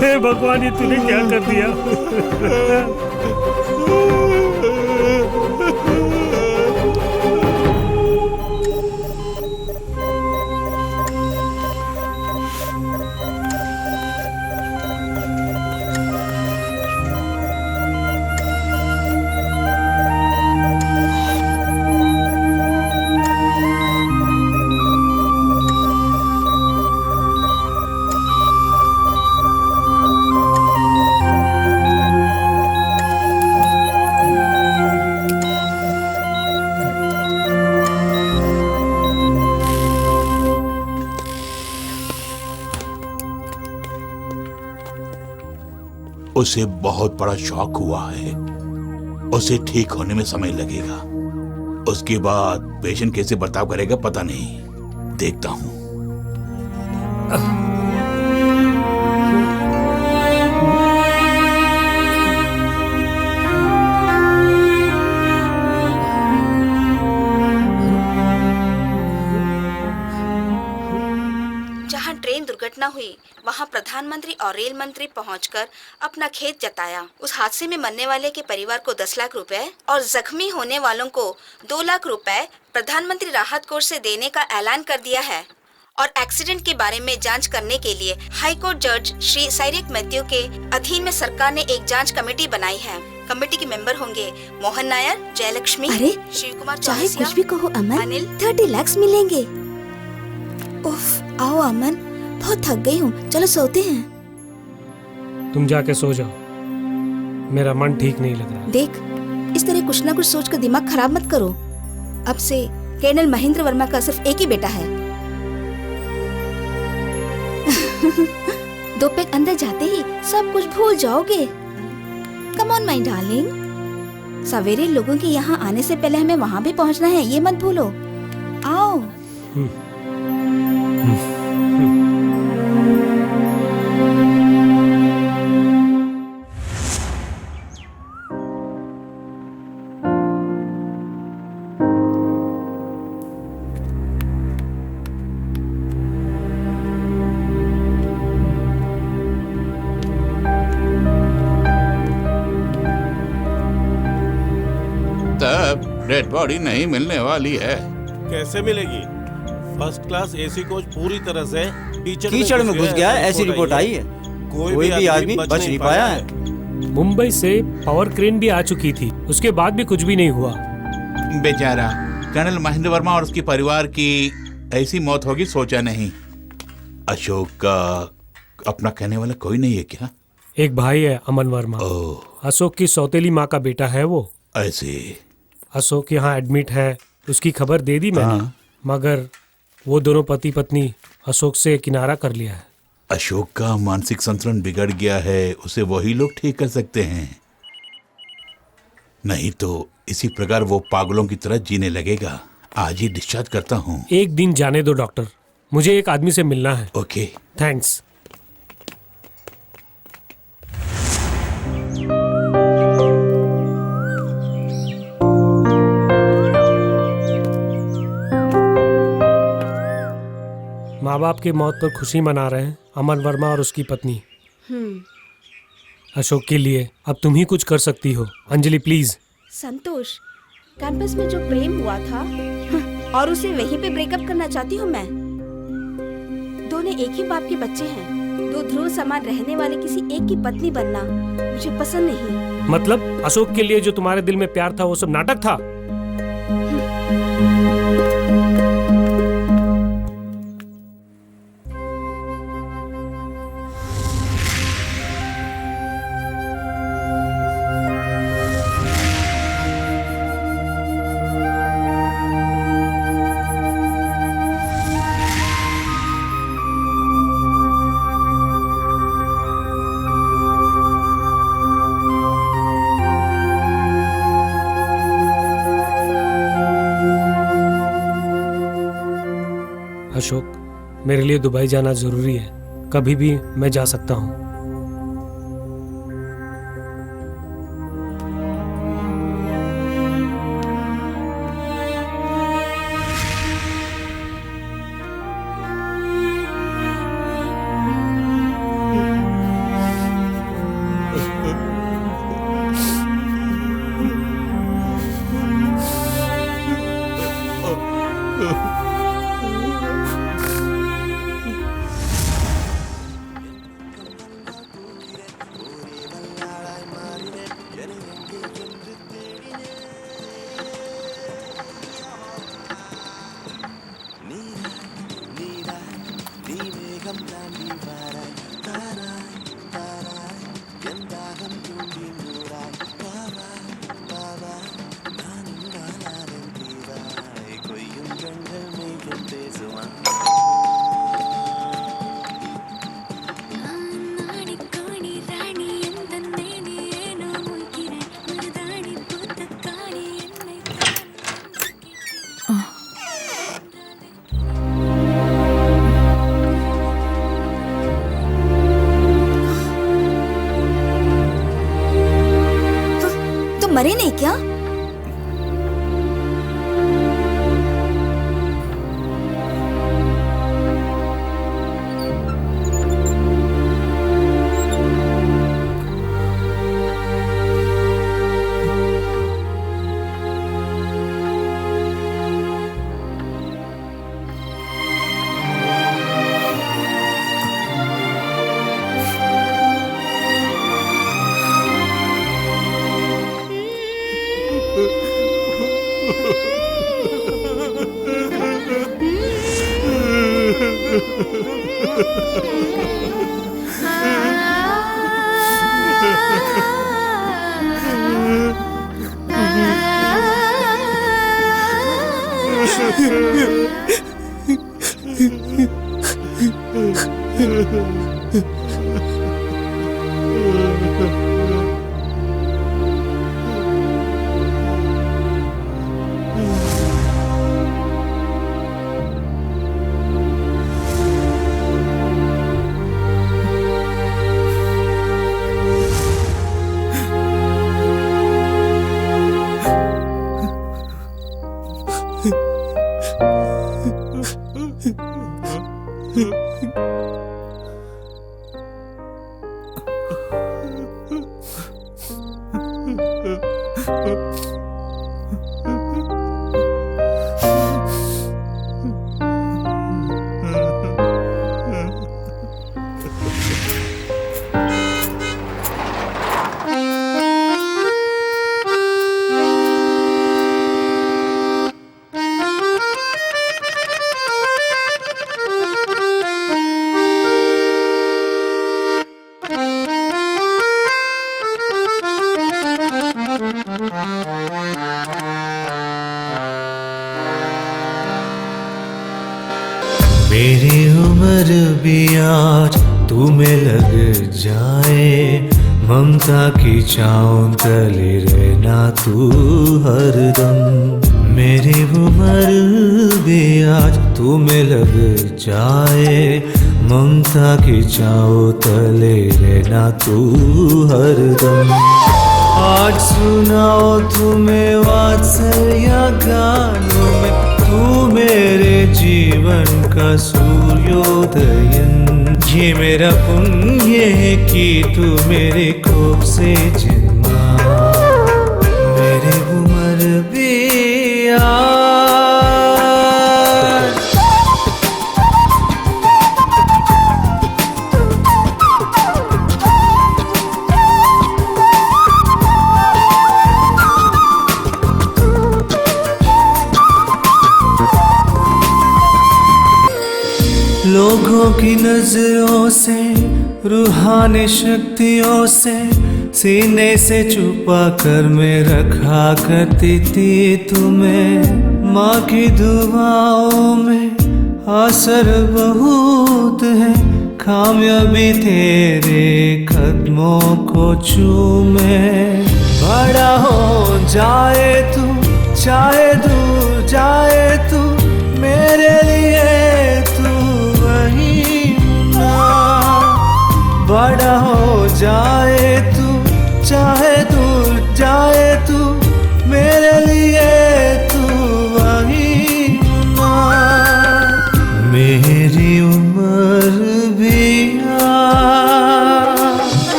हे भगवान, ये तूने क्या कर दिया? उसे बहुत बड़ा शॉक हुआ है, उसे ठीक होने में समय लगेगा। उसके बाद पेशेंट कैसे बर्ताव करेगा पता नहीं, देखता हूं। दुर्घटना हुई वहां प्रधानमंत्री और रेल मंत्री पहुंचकर अपना खेद जताया। उस हादसे में मरने वाले के परिवार को 10 लाख रुपए और जख्मी होने वालों को 2 लाख रुपए प्रधानमंत्री राहत कोष से देने का ऐलान कर दिया है। और एक्सीडेंट के बारे में जांच करने के लिए हाई कोर्ट जज श्री साइरेक मैथ्यू के अधीन में सरकार ने एक जांच कमेटी बनाई है। कमेटी के मेंबर होंगे मोहन नायर, जयलक्ष्मी, शिव कुमार, चाहे कुछ भी कहो अमन, अनिल। 30 लाख मिलेंगे। उफ, आओ अमन, बहुत थक गई हूँ, चलो सोते हैं। तुम जाके सो जाओ, मेरा मन ठीक नहीं लग रहा। देख, इस तरह कुछ ना कुछ सोच कर दिमाग खराब मत करो। अब से कर्नल महेंद्र वर्मा का सिर्फ एक ही बेटा है। 2 पैक अंदर जाते ही सब कुछ भूल जाओगे। कम ऑन माय डार्लिंग, सवेरे लोगों के यहाँ आने से पहले हमें वहाँ भी पहुँचना है, ये मत भूलो। आओ। डेड बॉडी नहीं मिलने वाली है। कैसे मिलेगी? फर्स्ट क्लास एसी कोच पूरी तरह से कीचड़ में घुस गया है, ऐसी रिपोर्ट आई है। कोई भी आदमी बच नहीं पाया है। मुंबई से पावर क्रेन भी आ चुकी थी, उसके बाद भी कुछ भी नहीं हुआ। बेचारा कर्नल महेंद्र वर्मा और उसके परिवार की ऐसी मौत होगी सोचा नहीं। अशोक का अपना कहने वाला कोई नहीं है क्या? एक भाई है अमन वर्मा, अशोक की सौतेली माँ का बेटा है वो। ऐसे अशोक यहाँ एडमिट है, उसकी खबर दे दी मैंने, मगर वो दोनों पति पत्नी अशोक से किनारा कर लिया है। अशोक का मानसिक संतुलन बिगड़ गया है, उसे वही लोग ठीक कर सकते हैं, नहीं तो इसी प्रकार वो पागलों की तरह जीने लगेगा। आज ही डिस्चार्ज करता हूँ। एक दिन जाने दो डॉक्टर, मुझे एक आदमी से मिलना है। Okay, thanks. माँ बाप की मौत पर खुशी मना रहे हैं अमन वर्मा और उसकी पत्नी। अशोक के लिए अब तुम ही कुछ कर सकती हो। अंजलि प्लीज। संतोष, कैंपस में जो प्रेम हुआ था और उसे वहीं पे ब्रेकअप करना चाहती हूँ मैं। दोनों एक ही बाप के बच्चे हैं। दो ध्रुव समान रहने वाले किसी एक की पत्नी बनना मुझे पसंद नहीं। मतलब अशोक के लिए जो तुम्हारे दिल में प्यार था वो सब नाटक था? अशोक, मेरे लिए दुबई जाना जरूरी है। कभी भी मैं जा सकता हूँ। मरे नहीं क्या? मेरी उम्र भी आज तुम्हें लग जाए, ममता की छाँव तले रहना तू हरदम। मेरी उम्र भी आज तुम्हें लग जाए, ममता की छाँव तले रहना तू हरदम। आज सुनाओ तुम्हें वात्सल्य गानों में तू मेरे जीवन का सूर्योदयन। ये मेरा पुण्य है कि तू मेरे कोख से जन्मा, मेरे उम्र भी लोगों की नजरों से, रूहानी शक्तियों से, सीने से छुपा कर मैं रखा करती थी तुम्हें। माँ की दुआओं में असर बहुत है, कामयाबी तेरे कदमों को चूमे। बड़ा हो जाए तू, चाहे दूर जाए तू, मेरे लिए बड़ा हो जाए तू, चाहे दूर जाए तू, मेरे लिए तू वही ना। मेरी उम्र भी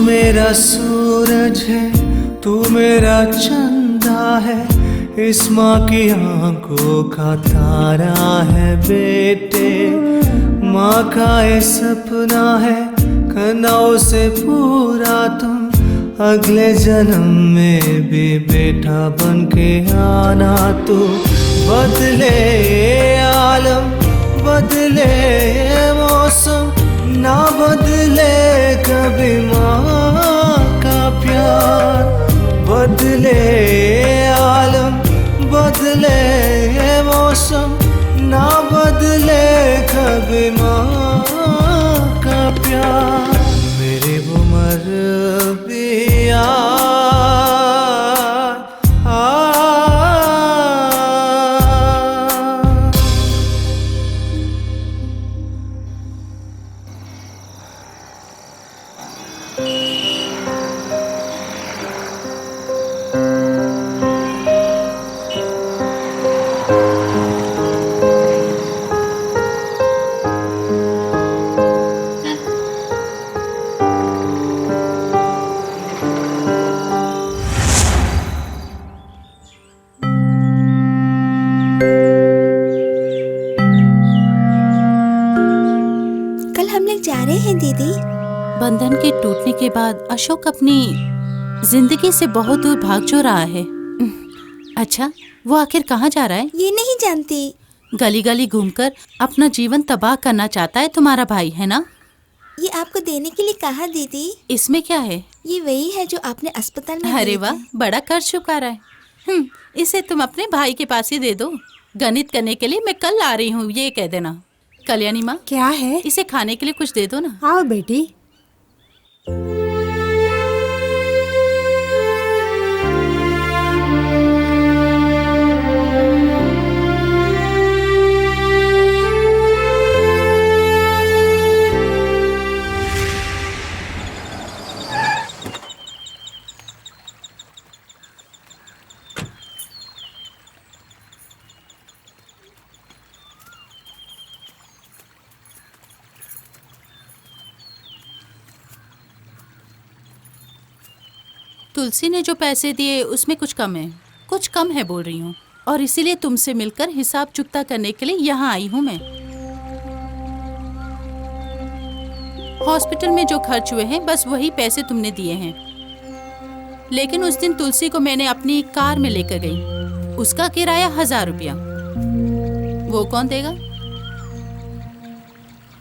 मेरा सूरज है, तू मेरा चंदा है, इस माँ की आंखों का तारा है बेटे। माँ का ये सपना है, करना उसे पूरा तुम, अगले जन्म में भी बेटा बन के आना तू। बदले आलम, बदले मौसम, ना बदले कभी माँ का प्यार। बदले आलम, बदले मौसम, ना बदले कभी माँ का प्यार। मेरी उम्र भी बंधन के टूटने के बाद अशोक अपनी जिंदगी से बहुत दूर भाग जो रहा है। अच्छा, वो आखिर कहाँ जा रहा है? ये नहीं जानती। गली गली घूमकर अपना जीवन तबाह करना चाहता है तुम्हारा भाई, है ना? ये आपको देने के लिए कहा दीदी। इसमें क्या है? ये वही है जो आपने अस्पताल में। अरे वाह, बड़ा कर चुका रहा है। इसे तुम अपने भाई के पास ही दे दो। गणित करने के लिए मैं कल आ रही हूँ, ये कह देना। कल्याणी माँ, क्या है? इसे खाने के लिए कुछ दे दो ना। आओ बेटी। तुलसी ने जो पैसे दिए उसमें कुछ कम है, कुछ कम है बोल रही हूँ, और इसीलिए तुमसे मिलकर हिसाब चुकता करने के लिए यहाँ आई हूँ मैं। हॉस्पिटल में जो खर्च हुए हैं बस वही पैसे तुमने दिए हैं। लेकिन उस दिन तुलसी को मैंने अपनी कार में लेकर गई, उसका किराया 1000 रुपया। वो कौन देगा?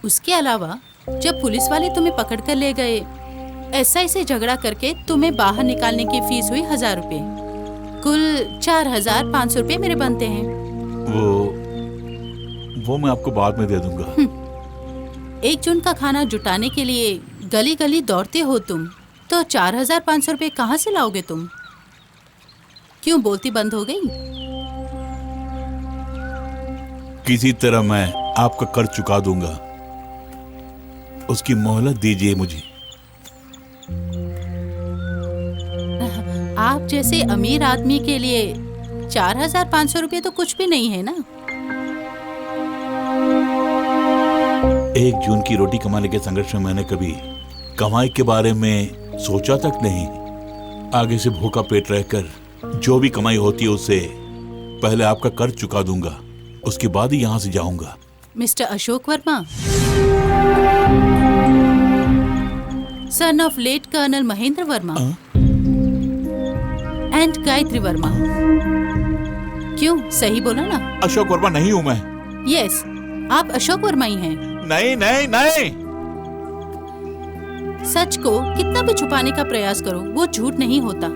उसके अलावा जब पुलिस वाले तुम्हें पकड़ कर ले गए, एसआई से झगड़ा करके तुम्हें बाहर निकालने की फीस हुई 1000 रुपए। कुल 4500 रुपए मेरे बनते हैं। वो मैं आपको बाद में दे दूंगा। 1 जून का खाना जुटाने के लिए गली गली दौड़ते हो तुम, तो 4500 रुपए कहाँ से लाओगे तुम? क्यों बोलती बंद हो गई? किसी तरह मैं आपका कर्ज चुका दूंगा, उसकी मोहलत दीजिए मुझे। आप जैसे अमीर आदमी के लिए 4500 रुपए तो कुछ भी नहीं है ना। 1 जून की रोटी कमाने के संघर्ष में मैंने कभी कमाई के बारे में सोचा तक नहीं। आगे से भूखा पेट रहकर जो भी कमाई होती है उससे पहले आपका कर्ज चुका दूंगा, उसके बाद ही यहाँ से जाऊंगा। Mister Ashok Verma, son of late colonel Mahendra Verma and Gayatri Verma. क्यों, सही बोला ना? अशोक वर्मा नहीं हूँ मैं। यस, आप अशोक वर्मा ही हैं। नहीं नहीं नहीं। सच को कितना भी छुपाने का प्रयास करो, वो झूठ नहीं होता,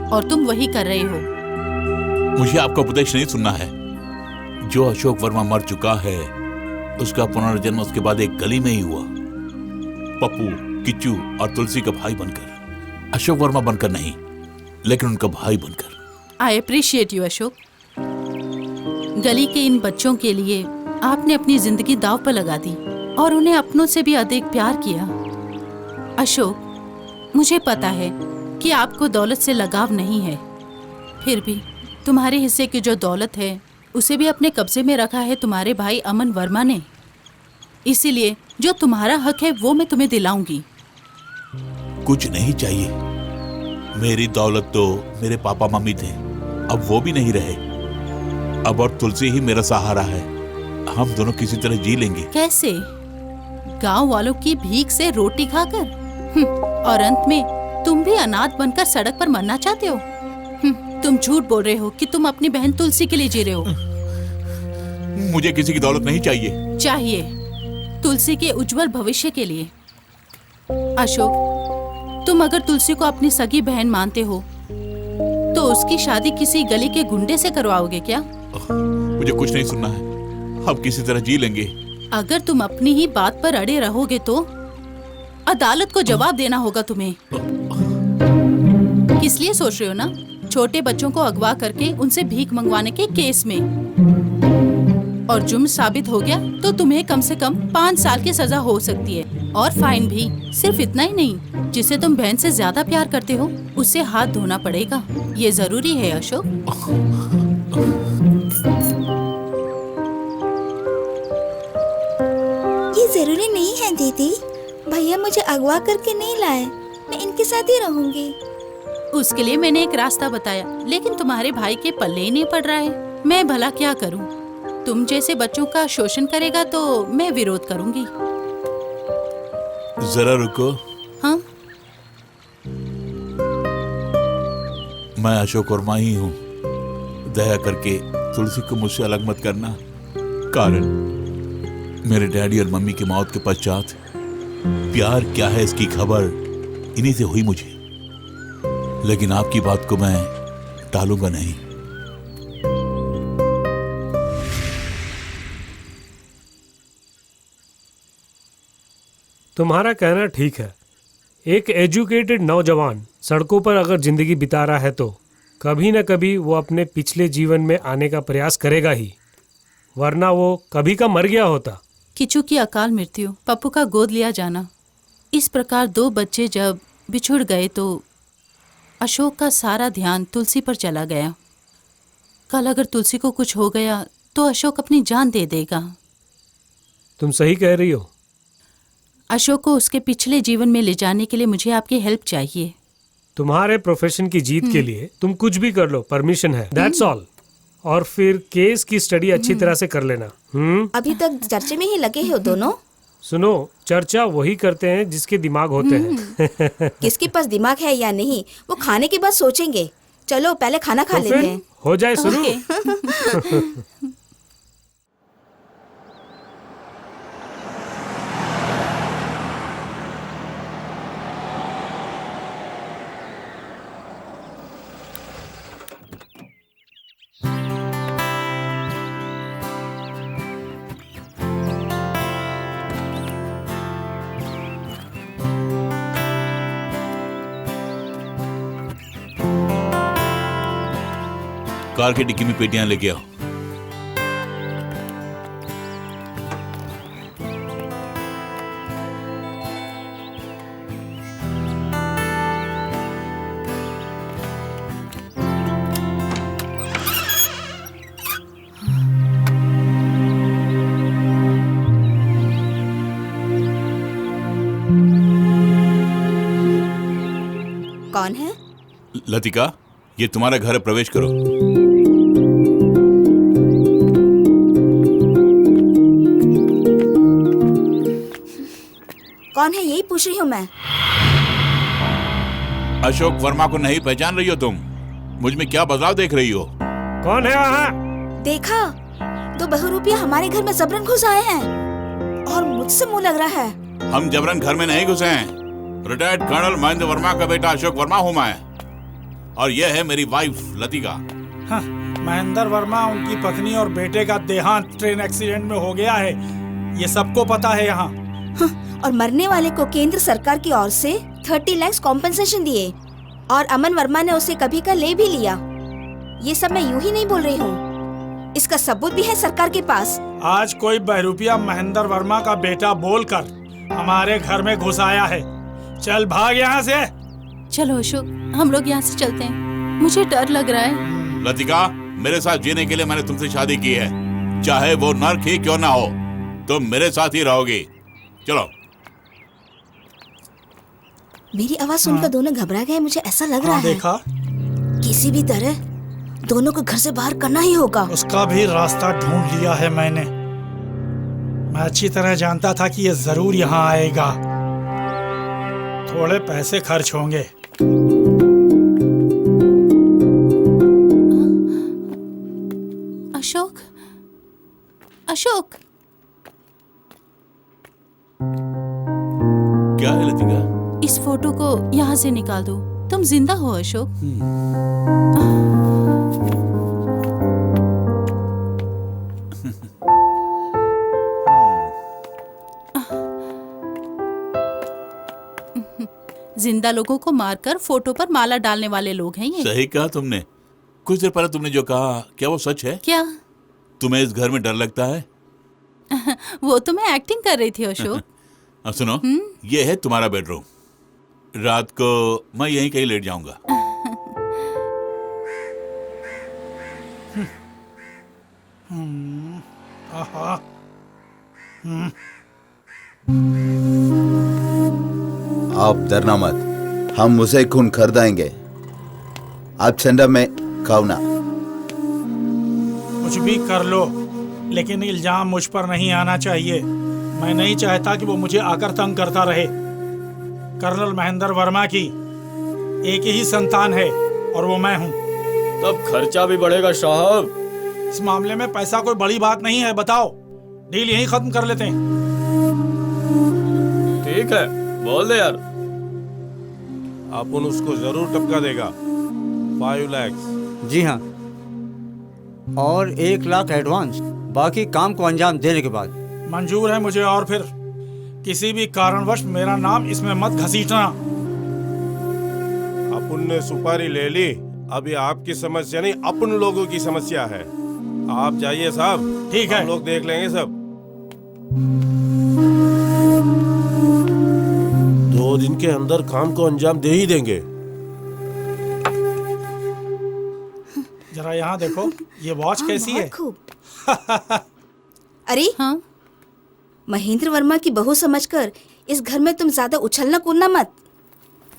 और तुम वही कर रहे हो। मुझे आपका उपदेश नहीं सुनना है। जो अशोक वर्मा मर चुका है, उसका पुनर्जन्म उसके बाद एक गली में ही हुआ, पप्पू, किच्चू और तुलसी का भाई बनकर। अशोक वर्मा बनकर नहीं, लेकिन उनका भाई बनकर। I appreciate you Ashok. गली के इन बच्चों के लिए आपने अपनी जिंदगी दांव पर लगा दी और उन्हें अपनों से भी अधिक प्यार किया। अशोक, मुझे पता है कि आपको दौलत से लगाव नहीं है, फिर भी तुम्हारे हिस्से की जो दौलत है उसे भी अपने कब्जे में रखा है तुम्हारे भाई अमन वर्मा ने। इसीलिए जो तुम्हारा हक है वो मैं तुम्हें दिलाऊंगी। कुछ नहीं चाहिए। मेरी दौलत तो मेरे पापा मम्मी थे, अब वो भी नहीं रहे। अब और तुलसी ही मेरा सहारा है। हम दोनों किसी तरह जी लेंगे। कैसे? गांव वालों की भीख से रोटी खाकर? और अंत में तुम भी अनाथ बनकर सड़क पर मरना चाहते हो? तुम झूठ बोल रहे हो कि तुम अपनी बहन तुलसी के लिए जी रहे हो। मुझे किसी की दौलत नहीं चाहिए। चाहिए, तुलसी के उज्जवल भविष्य के लिए। अशोक, तुम अगर तुलसी को अपनी सगी बहन मानते हो तो उसकी शादी किसी गली के गुंडे से करवाओगे क्या? मुझे कुछ नहीं सुनना है। हम किसी तरह जी लेंगे। अगर तुम अपनी ही बात पर अड़े रहोगे तो अदालत को जवाब देना होगा तुम्हें। किस लिए सोच रहे हो ना? छोटे बच्चों को अगवा करके उनसे भीख मंगवाने के केस में। और जुर्म साबित हो गया तो तुम्हें कम से कम 5 साल की सजा हो सकती है, और फाइन भी। सिर्फ इतना ही नहीं, जिसे तुम बहन से ज्यादा प्यार करते हो उससे हाथ धोना पड़ेगा। ये जरूरी है अशोक। ये जरूरी नहीं है दीदी, भैया मुझे अगवा करके नहीं लाए, मैं इनके साथ ही रहूंगी। उसके लिए मैंने एक रास्ता बताया, लेकिन तुम्हारे भाई के पल्ले ही नहीं पड़ रहा है। मैं भला क्या करूं? तुम जैसे बच्चों का शोषण करेगा तो मैं विरोध करूंगी। जरा रुको। हाँ? मैं अशोक वर्मा ही हूँ। दया करके तुलसी को मुझसे अलग मत करना। कारण मेरे डैडी और मम्मी की मौत के पश्चात प्यार क्या है इसकी खबर इन्हीं से हुई मुझे। लेकिन आपकी बात को मैं टालूंगा नहीं। तुम्हारा कहना ठीक है। एक एजुकेटेड नौजवान सड़कों पर अगर जिंदगी बिता रहा है तो कभी न कभी वो अपने पिछले जीवन में आने का प्रयास करेगा ही, वरना वो कभी का मर गया होता। किचू की अकाल मृत्यु, पप्पू का गोद लिया जाना, इस प्रकार 2 बच्चे जब बिछुड़ गए तो अशोक का सारा ध्यान तुलसी पर चला गया। कल अगर तुलसी को कुछ हो गया तो अशोक अपनी जान दे देगा। तुम सही कह रही हो। अशोक को उसके पिछले जीवन में ले जाने के लिए मुझे आपकी हेल्प चाहिए। तुम्हारे प्रोफेशन की जीत के लिए तुम कुछ भी कर लो, परमिशन है, दैट्स ऑल। और फिर केस की स्टडी अच्छी तरह से कर लेना। अभी तक चर्चे में ही लगे हो दोनों। सुनो, चर्चा वही करते हैं जिसके दिमाग होते हैं। किसके पास दिमाग है या नहीं वो खाने के बाद सोचेंगे। चलो पहले खाना खा लेते हैं। हो जाए शुरू। कार की डिक्की में पेटियां लेके आओ। कौन है? लतिका, ये तुम्हारा घर है, प्रवेश करो। कौन है यही पूछ रही हूँ मैं। अशोक वर्मा को नहीं पहचान रही हो तुम? मुझ में क्या बदलाव देख रही हो? कौन है वहाँ? देखा, 2 बहुरूपिया हमारे घर में जबरन घुस आए हैं और मुझसे मुंह लग रहा है। हम जबरन घर में नहीं घुसे हैं। रिटायर्ड कर्नल महेंद्र वर्मा का बेटा अशोक वर्मा हूँ मैं, और यह है मेरी वाइफ लतिका। हाँ, महेंद्र वर्मा, उनकी पत्नी और बेटे का देहांत ट्रेन एक्सीडेंट में हो गया है, ये सबको पता है यहाँ। हाँ, और मरने वाले को केंद्र सरकार की ओर से 30 लाख कॉम्पेंसेशन दिए, और अमन वर्मा ने उसे कभी का ले भी लिया। ये सब मैं यूं ही नहीं बोल रही हूँ, इसका सबूत भी है सरकार के पास। आज कोई बहरूपिया महेंद्र वर्मा का बेटा बोलकर हमारे घर में घुस आया है। चल भाग यहाँ से। चलो अशोक, हम लोग यहाँ से चलते हैं, मुझे डर लग रहा है। लतिका, मेरे साथ जीने के लिए मैंने तुमसे शादी की है, चाहे वो नर्क ही क्यों ना हो, तुम मेरे साथ ही रहोगी। चलो। मेरी आवाज सुनकर दोनों घबरा गए, मुझे ऐसा लग रहा है। देखा? किसी भी तरह दोनों को घर से बाहर करना ही होगा। उसका भी रास्ता ढूंढ लिया है मैंने। मैं अच्छी तरह जानता था कि ये जरूर यहाँ आएगा। थोड़े पैसे खर्च होंगे। अशोक, अशोक, क्या है लतिका? इस फोटो को यहाँ से निकाल दो। तुम जिंदा हो अशोक। जिंदा लोगों को मारकर फोटो पर माला डालने वाले लोग हैं ये। सही कहा तुमने। कुछ देर पहले तुमने जो कहा, क्या वो सच है? क्या? तुम्हें इस घर में डर लगता है? वो तो मैं एक्टिंग कर रही थी अशोक। सुनो, ये है तुम्हारा बेडरूम। रात को मैं यहीं कहीं लेट जाऊंगा। आप डरना मत, हम उसे खून खरीदाएंगे। आप चंदा में खाओ ना। कुछ भी कर लो, लेकिन इल्जाम मुझ पर नहीं आना चाहिए। मैं नहीं चाहता कि वो मुझे आकर तंग करता रहे। कर्नल महेंद्र वर्मा की एक ही संतान है और वो मैं हूँ। तब खर्चा भी बढ़ेगा साहब। इस मामले में पैसा कोई बड़ी बात नहीं है। बताओ, डील यहीं खत्म कर लेते हैं। ठीक है, बोल दे यार। अपन उसको जरूर टपका देगा। 5 लाख। जी हाँ, और 1 लाख एडवांस, बाकी काम को अंजाम देने के बाद। मंजूर है मुझे, और फिर किसी भी कारणवश मेरा नाम इसमें मत घसीटना। अपन ने सुपारी ले ली, अभी आपकी समस्या नहीं, अपन लोगों की समस्या है। आप जाइए साहब। ठीक है, हम लोग देख लेंगे सब। 2 दिन के अंदर काम को अंजाम दे ही देंगे। जरा यहाँ देखो, ये वॉच कैसी है? अरे हाँ, महेंद्र वर्मा की बहू समझकर इस घर में तुम ज्यादा उछलना कूदना मत।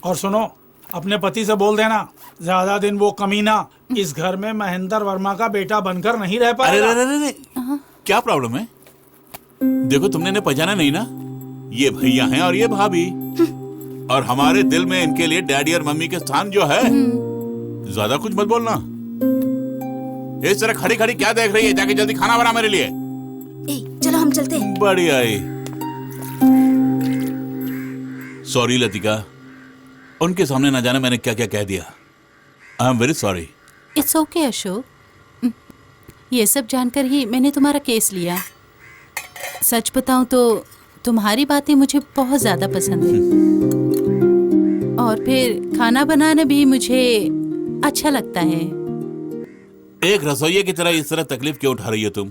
और सुनो, अपने पति से बोल देना, ज्यादा दिन वो कमीना इस घर में महेंद्र वर्मा का बेटा बनकर नहीं रह पाएगा। अरे क्या प्रॉब्लम है? देखो, तुमने इन्हें पहचाना नहीं ना? ये भैया हैं और ये भाभी, और हमारे दिल में इनके लिए डैडी और मम्मी के स्थान जो है। ज्यादा कुछ मत बोलना। इस तरह खड़ी खड़ी क्या देख रही है? जाके जल्दी खाना बना मेरे लिए। चलो हम चलते हैं। बढ़िया है। सॉरी लतिका, उनके सामने ना जाने मैंने क्या क्या कह दिया। I am very sorry. It's okay Ashok, ये सब जानकर ही मैंने तुम्हारा केस लिया। सच बताऊं तो तुम्हारी बातें मुझे बहुत ज्यादा पसंद है, और फिर खाना बनाना भी मुझे अच्छा लगता है। एक रसोइये की तरह इस तरह तकलीफ क्यों उठा रही हो तुम?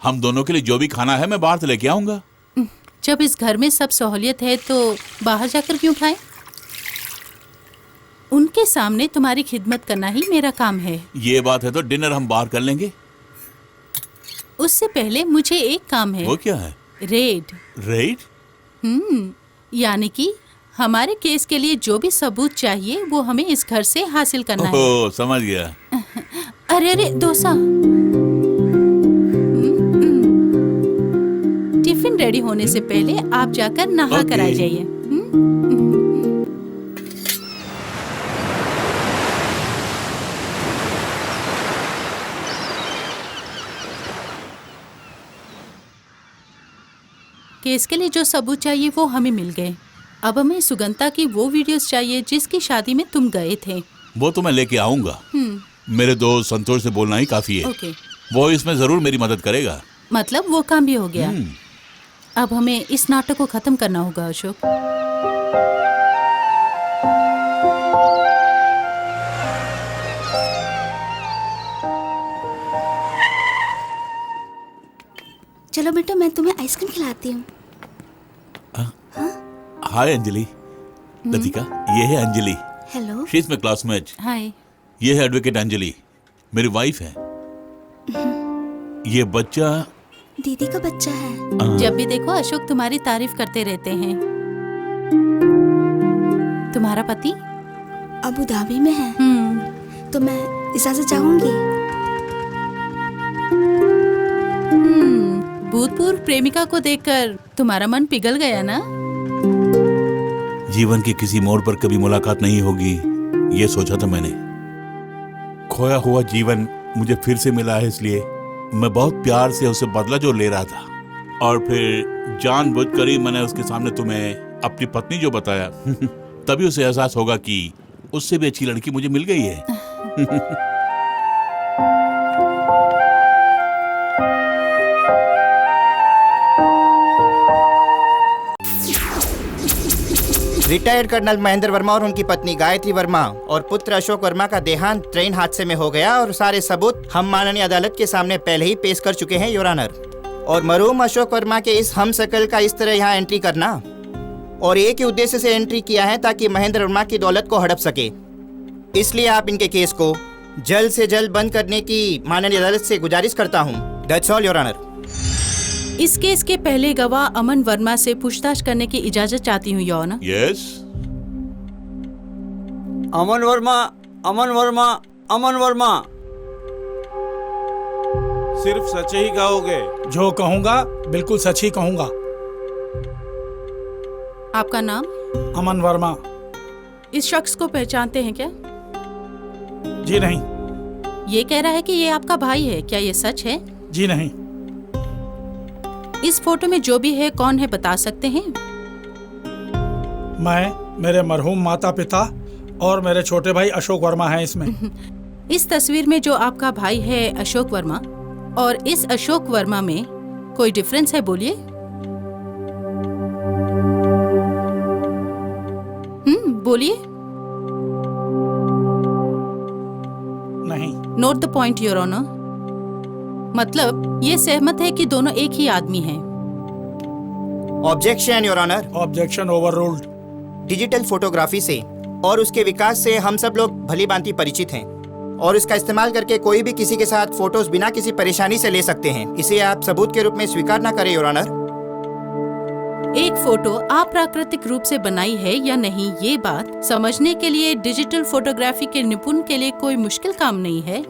हम दोनों के लिए जो भी खाना है मैं बाहर से लेके आऊंगा। जब इस घर में सब सहूलियत है तो बाहर जाकर क्यों खाएं? उनके सामने तुम्हारी खिदमत करना ही मेरा काम है। ये बात है तो डिनर हम बाहर कर लेंगे। उससे पहले मुझे एक काम है। वो क्या है? रेड। रेड? यानी कि हमारे केस के लिए जो भी सबूत चाहिए वो हमें इस घर से हासिल करना है। ओह, समझ गया। अरे डोसा। टिफिन रेडी होने से पहले आप जाकर नहा कर आ जाइए। केस के लिए जो सबूत चाहिए वो हमें मिल गए। अब हमें सुगंधा की वो वीडियोस चाहिए जिसकी शादी में तुम गए थे। वो तो मैं लेके आऊंगा। मेरे दोस्त संतोष से बोलना ही काफी है। ओके। वो इसमें जरूर मेरी मदद करेगा। मतलब वो काम भी हो गया। अब हमें इस नाटक को खत्म करना होगा अशोक। चलो बेटा मैं तुम्हें आइसक्रीम खिलाती हूँ। हाय अंजलि। लतिका, ये है Anjali. Hello. She is my classmate. Hi. ये है एडवोकेट अंजलि, मेरी वाइफ है। ये बच्चा दीदी का बच्चा है। जब भी देखो अशोक तुम्हारी तारीफ करते रहते हैं। तुम्हारा पति अबू धाबी में है। तो मैं इजाजत चाहूंगी। भूतपूर्व प्रेमिका को देखकर तुम्हारा मन पिघल गया ना? जीवन के किसी मोड़ पर कभी मुलाकात नहीं होगी, ये सोचा था मैंने। खोया हुआ जीवन मुझे फिर से मिला है, इसलिए मैं बहुत प्यार से उसे बदला जो ले रहा था। और फिर जानबूझकर ही मैंने उसके सामने तुम्हें अपनी पत्नी जो बताया तभी उसे एहसास होगा कि उससे भी अच्छी लड़की मुझे मिल गई है। रिटायर्ड कर्नल महेंद्र वर्मा और उनकी पत्नी गायत्री वर्मा और पुत्र अशोक वर्मा का देहांत ट्रेन हादसे में हो गया और सारे सबूत हम माननीय अदालत के सामने पहले ही पेश कर चुके हैं योर ऑनर। और मरहूम अशोक वर्मा के इस हमशक्ल का इस तरह यहाँ एंट्री करना और एक ही उद्देश्य से एंट्री किया है ताकि महेंद्र वर्मा की दौलत को हड़प सके। इसलिए आप इनके केस को जल्द से जल्द बंद करने की माननीय अदालत से गुजारिश करता हूँ। That's all your honour. इस केस के पहले गवाह अमन वर्मा से पूछताछ करने की इजाजत चाहती हूँ योर ऑनर। यस। अमन वर्मा, अमन वर्मा, अमन वर्मा। सिर्फ सच ही कहोगे? जो कहूंगा बिल्कुल सच ही कहूंगा। आपका नाम? अमन वर्मा। इस शख्स को पहचानते हैं क्या? जी नहीं। ये कह रहा है कि ये आपका भाई है, क्या ये सच है? जी नहीं। इस फोटो में जो भी है कौन है बता सकते हैं? मैं, मेरे मरहूम माता पिता और मेरे छोटे भाई अशोक वर्मा हैं इसमें। इस तस्वीर में जो आपका भाई है अशोक वर्मा और इस अशोक वर्मा में कोई डिफरेंस है? बोलिए। बोलिए। नहीं। Note the point your honour. मतलब ये सहमत है कि दोनों एक ही आदमी हैं। Objection your honour. Objection overruled. Digital photography से और उसके विकास से हम सब लोग भली भांति परिचित हैं और इसका इस्तेमाल करके कोई भी किसी के साथ फोटोज बिना किसी परेशानी से ले सकते हैं। इसे आप सबूत के रूप में स्वीकार न करें योर ऑनर। एक फोटो अप्राकृतिक रूप से बनाई है या नहीं, ये बात समझने के लिए डिजिटल फोटोग्राफी के निपुण के लिए कोई मुश्किल काम नहीं है।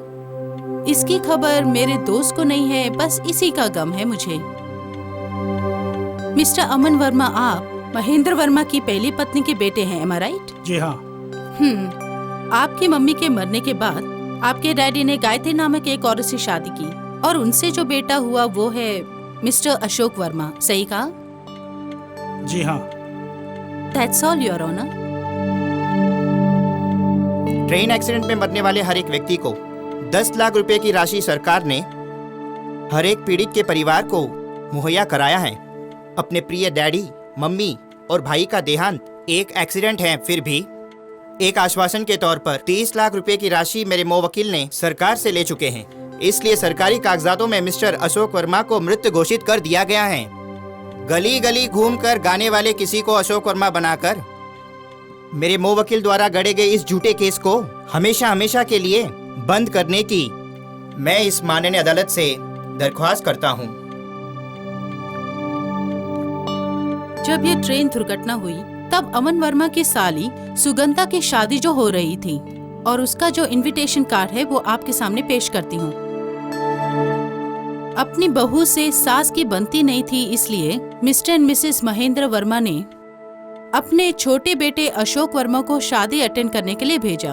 इसकी खबर मेरे दोस्त को नहीं है, बस इसी का गम है मुझे। मिस्टर अमन वर्मा, आप महेंद्र वर्मा की पहली पत्नी के बेटे हैं, एम आई राइट? जी हाँ। आपकी मम्मी के मरने के बाद आपके डैडी ने गायत्री नामक एक औरत से शादी की और उनसे जो बेटा हुआ वो है मिस्टर अशोक वर्मा, सही कहा? जी हाँ। That's all, Your Honor. Train accident में मरने वाले हर एक व्यक्ति को 10 लाख रुपए की राशि सरकार ने हर एक पीड़ित के परिवार को मुहैया कराया है। अपने प्रिय डैडी, मम्मी और भाई का देहांत एक एक्सीडेंट है, फिर भी एक आश्वासन के तौर पर 30 लाख रुपए की राशि मेरे वकील ने सरकार से ले चुके हैं। इसलिए सरकारी कागजातों में मिस्टर अशोक वर्मा को मृत घोषित कर दिया गया है। गली गली घूमकर गाने वाले किसी को अशोक वर्मा बनाकर मेरे वकील द्वारा गढ़े गए इस झूठे केस को हमेशा हमेशा के लिए बंद करने की मैं इस माननीय अदालत से दरख्वास्त करता हूँ। जब ये ट्रेन दुर्घटना हुई तब अमन वर्मा की साली सुगंधा की शादी जो हो रही थी और उसका जो इनविटेशन कार्ड है वो आपके सामने पेश करती हूँ। अपनी बहू से सास की बनती नहीं थी, इसलिए mister and Mrs Mahendra Verma ने अपने छोटे बेटे अशोक वर्मा को शादी अटेंड करने के लिए भेजा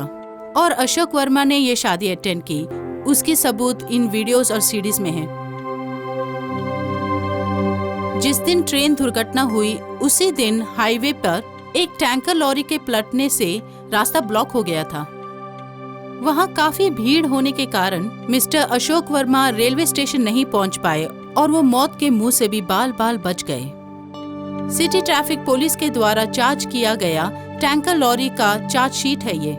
और अशोक वर्मा ने ये शादी अटेंड की। उसकी सबूत इन वीडियोस और सीडीज में है। जिस दिन ट्रेन दुर्घटना हुई उसी दिन हाईवे पर एक टैंकर लॉरी के पलटने से रास्ता ब्लॉक हो गया था। वहां काफी भीड़ होने के कारण mister Ashok Verma railway station नहीं पहुंच पाए और वो मौत के मुंह से भी बाल बाल बच गए। सिटी ट्रैफिक पुलिस के द्वारा चार्ज किया गया टैंकर लॉरी का चार्जशीट है ये।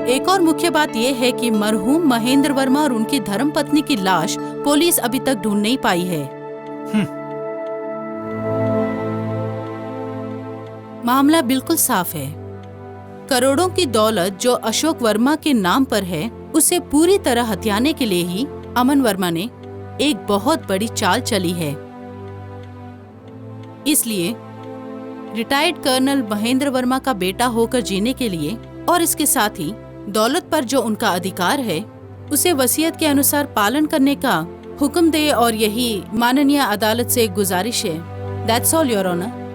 एक और मुख्य बात यह है कि मरहूम महेंद्र वर्मा और उनकी धर्मपत्नी की लाश पुलिस अभी तक ढूंढ नहीं पाई है। मामला बिल्कुल साफ है। करोड़ों की दौलत जो अशोक वर्मा के नाम पर है उसे पूरी तरह हथियाने के लिए ही अमन वर्मा ने एक बहुत बड़ी चाल चली है। इसलिए रिटायर्ड कर्नल महेंद्र वर्मा का बेटा होकर जीने के लिए और इसके साथ ही दौलत पर जो उनका अधिकार है उसे वसीयत के अनुसार पालन करने का हुक्म दे और यही माननीय अदालत से गुजारिश है। That's all your honour.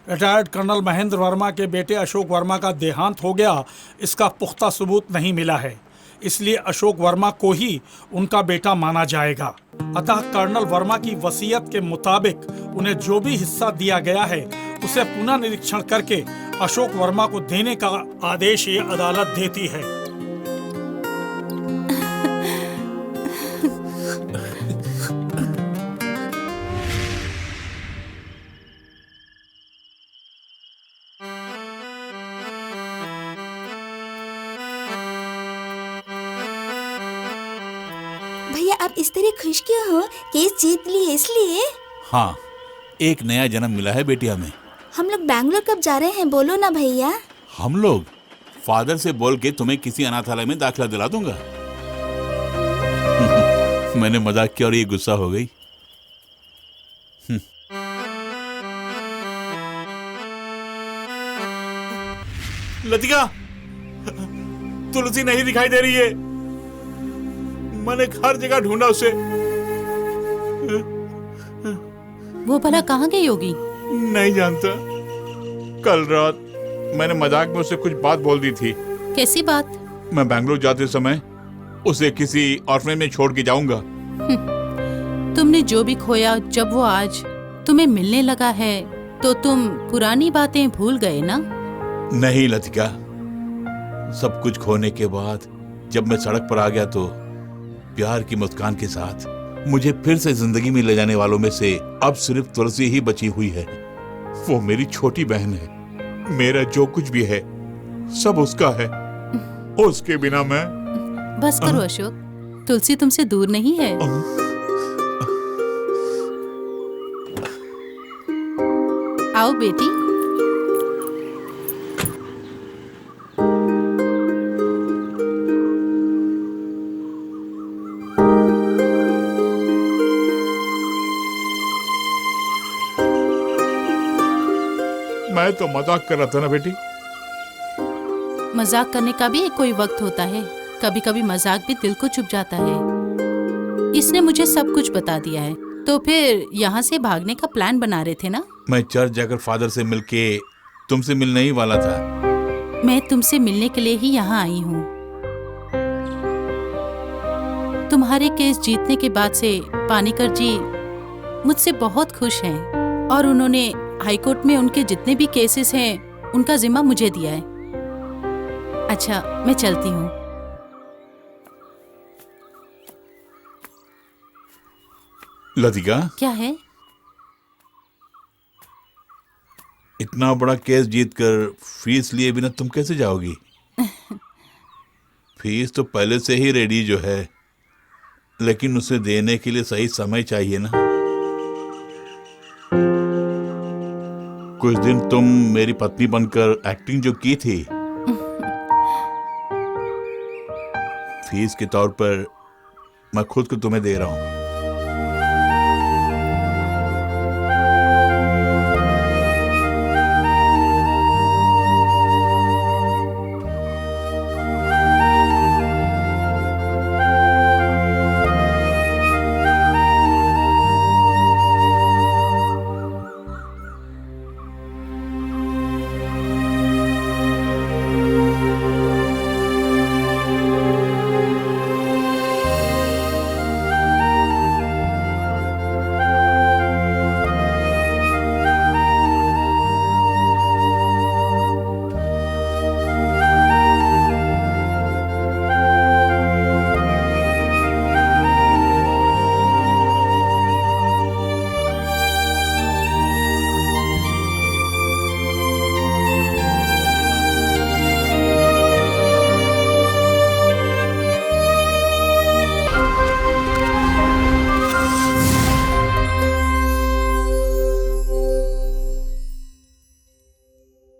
Retired colonel Mahendra Verma के बेटे अशोक वर्मा का देहांत हो गया, इसका पुख्ता सबूत नहीं मिला है। इसलिए अशोक वर्मा को ही उनका बेटा माना जाएगा। अतः कर्नल वर्मा की वसीयत के मुताबिक उन्हें जो भी हिस्सा दिया गया है उसे पुनः निरीक्षण करके अशोक वर्मा को देने का आदेश ये अदालत देती है। भैया आप इस तरह खुश क्यों हो? केस जीत लिए इसलिए? हाँ, एक नया जन्म मिला है बेटिया में। हम लोग बैंगलोर कब जा रहे हैं बोलो ना भैया। हम लोग फादर से बोल के तुम्हें किसी अनाथालय में दाखिला दिला दूंगा। मैंने मजाक किया और ये गुस्सा हो गई। लतिका, तुलसी नहीं दिखाई दे रही है। मैंने हर जगह ढूंढा उसे। वो भला कहाँ गई होगी? नहीं जानता। कल रात मैंने मजाक में उसे कुछ बात बोल दी थी। कैसी बात? मैं बैंगलोर जाते समय उसे किसी ऑर्फनेज में छोड़ के जाऊंगा। तुमने जो भी खोया जब वो आज तुम्हें मिलने लगा है तो तुम पुरानी बातें भूल गए ना? नहीं लतिका, सब कुछ खोने के बाद जब मैं सड़क पर आ गया तो प्यार की मुस्कान के साथ मुझे फिर से जिंदगी में ले जाने वालों में से अब सिर्फ तुलसी ही बची हुई है। वो मेरी छोटी बहन है। मेरा जो कुछ भी है सब उसका है। उसके बिना मैं। बस करो अशोक, तुलसी तुमसे दूर नहीं है। आओ बेटी। मैं तो मजाक कर रहा था ना बेटी। मजाक करने का भी एक कोई वक्त होता है। कभी कभी मजाक भी दिल को चुभ जाता है। इसने मुझे सब कुछ बता दिया है। तो फिर यहाँ से भागने का प्लान बना रहे थे ना? मैं चर्च जाकर फादर से मिलके तुमसे मिलने ही वाला था। मैं तुमसे मिलने के लिए ही यहाँ आई हूँ। तुम्हारे केस जीतने के बाद से पानीकर जी मुझसे बहुत खुश हैं और उन्होंने हाईकोर्ट में उनके जितने भी केसेस हैं उनका जिम्मा मुझे दिया है। अच्छा, मैं चलती हूँ। लतिका, क्या है? इतना बड़ा केस जीतकर फीस लिए बिना तुम कैसे जाओगी? फीस तो पहले से ही रेडी जो है, लेकिन उसे देने के लिए सही समय चाहिए ना। कुछ दिन तुम मेरी पत्नी बनकर एक्टिंग जो की थी, फीस के तौर पर मैं खुद को तुम्हें दे रहा हूं।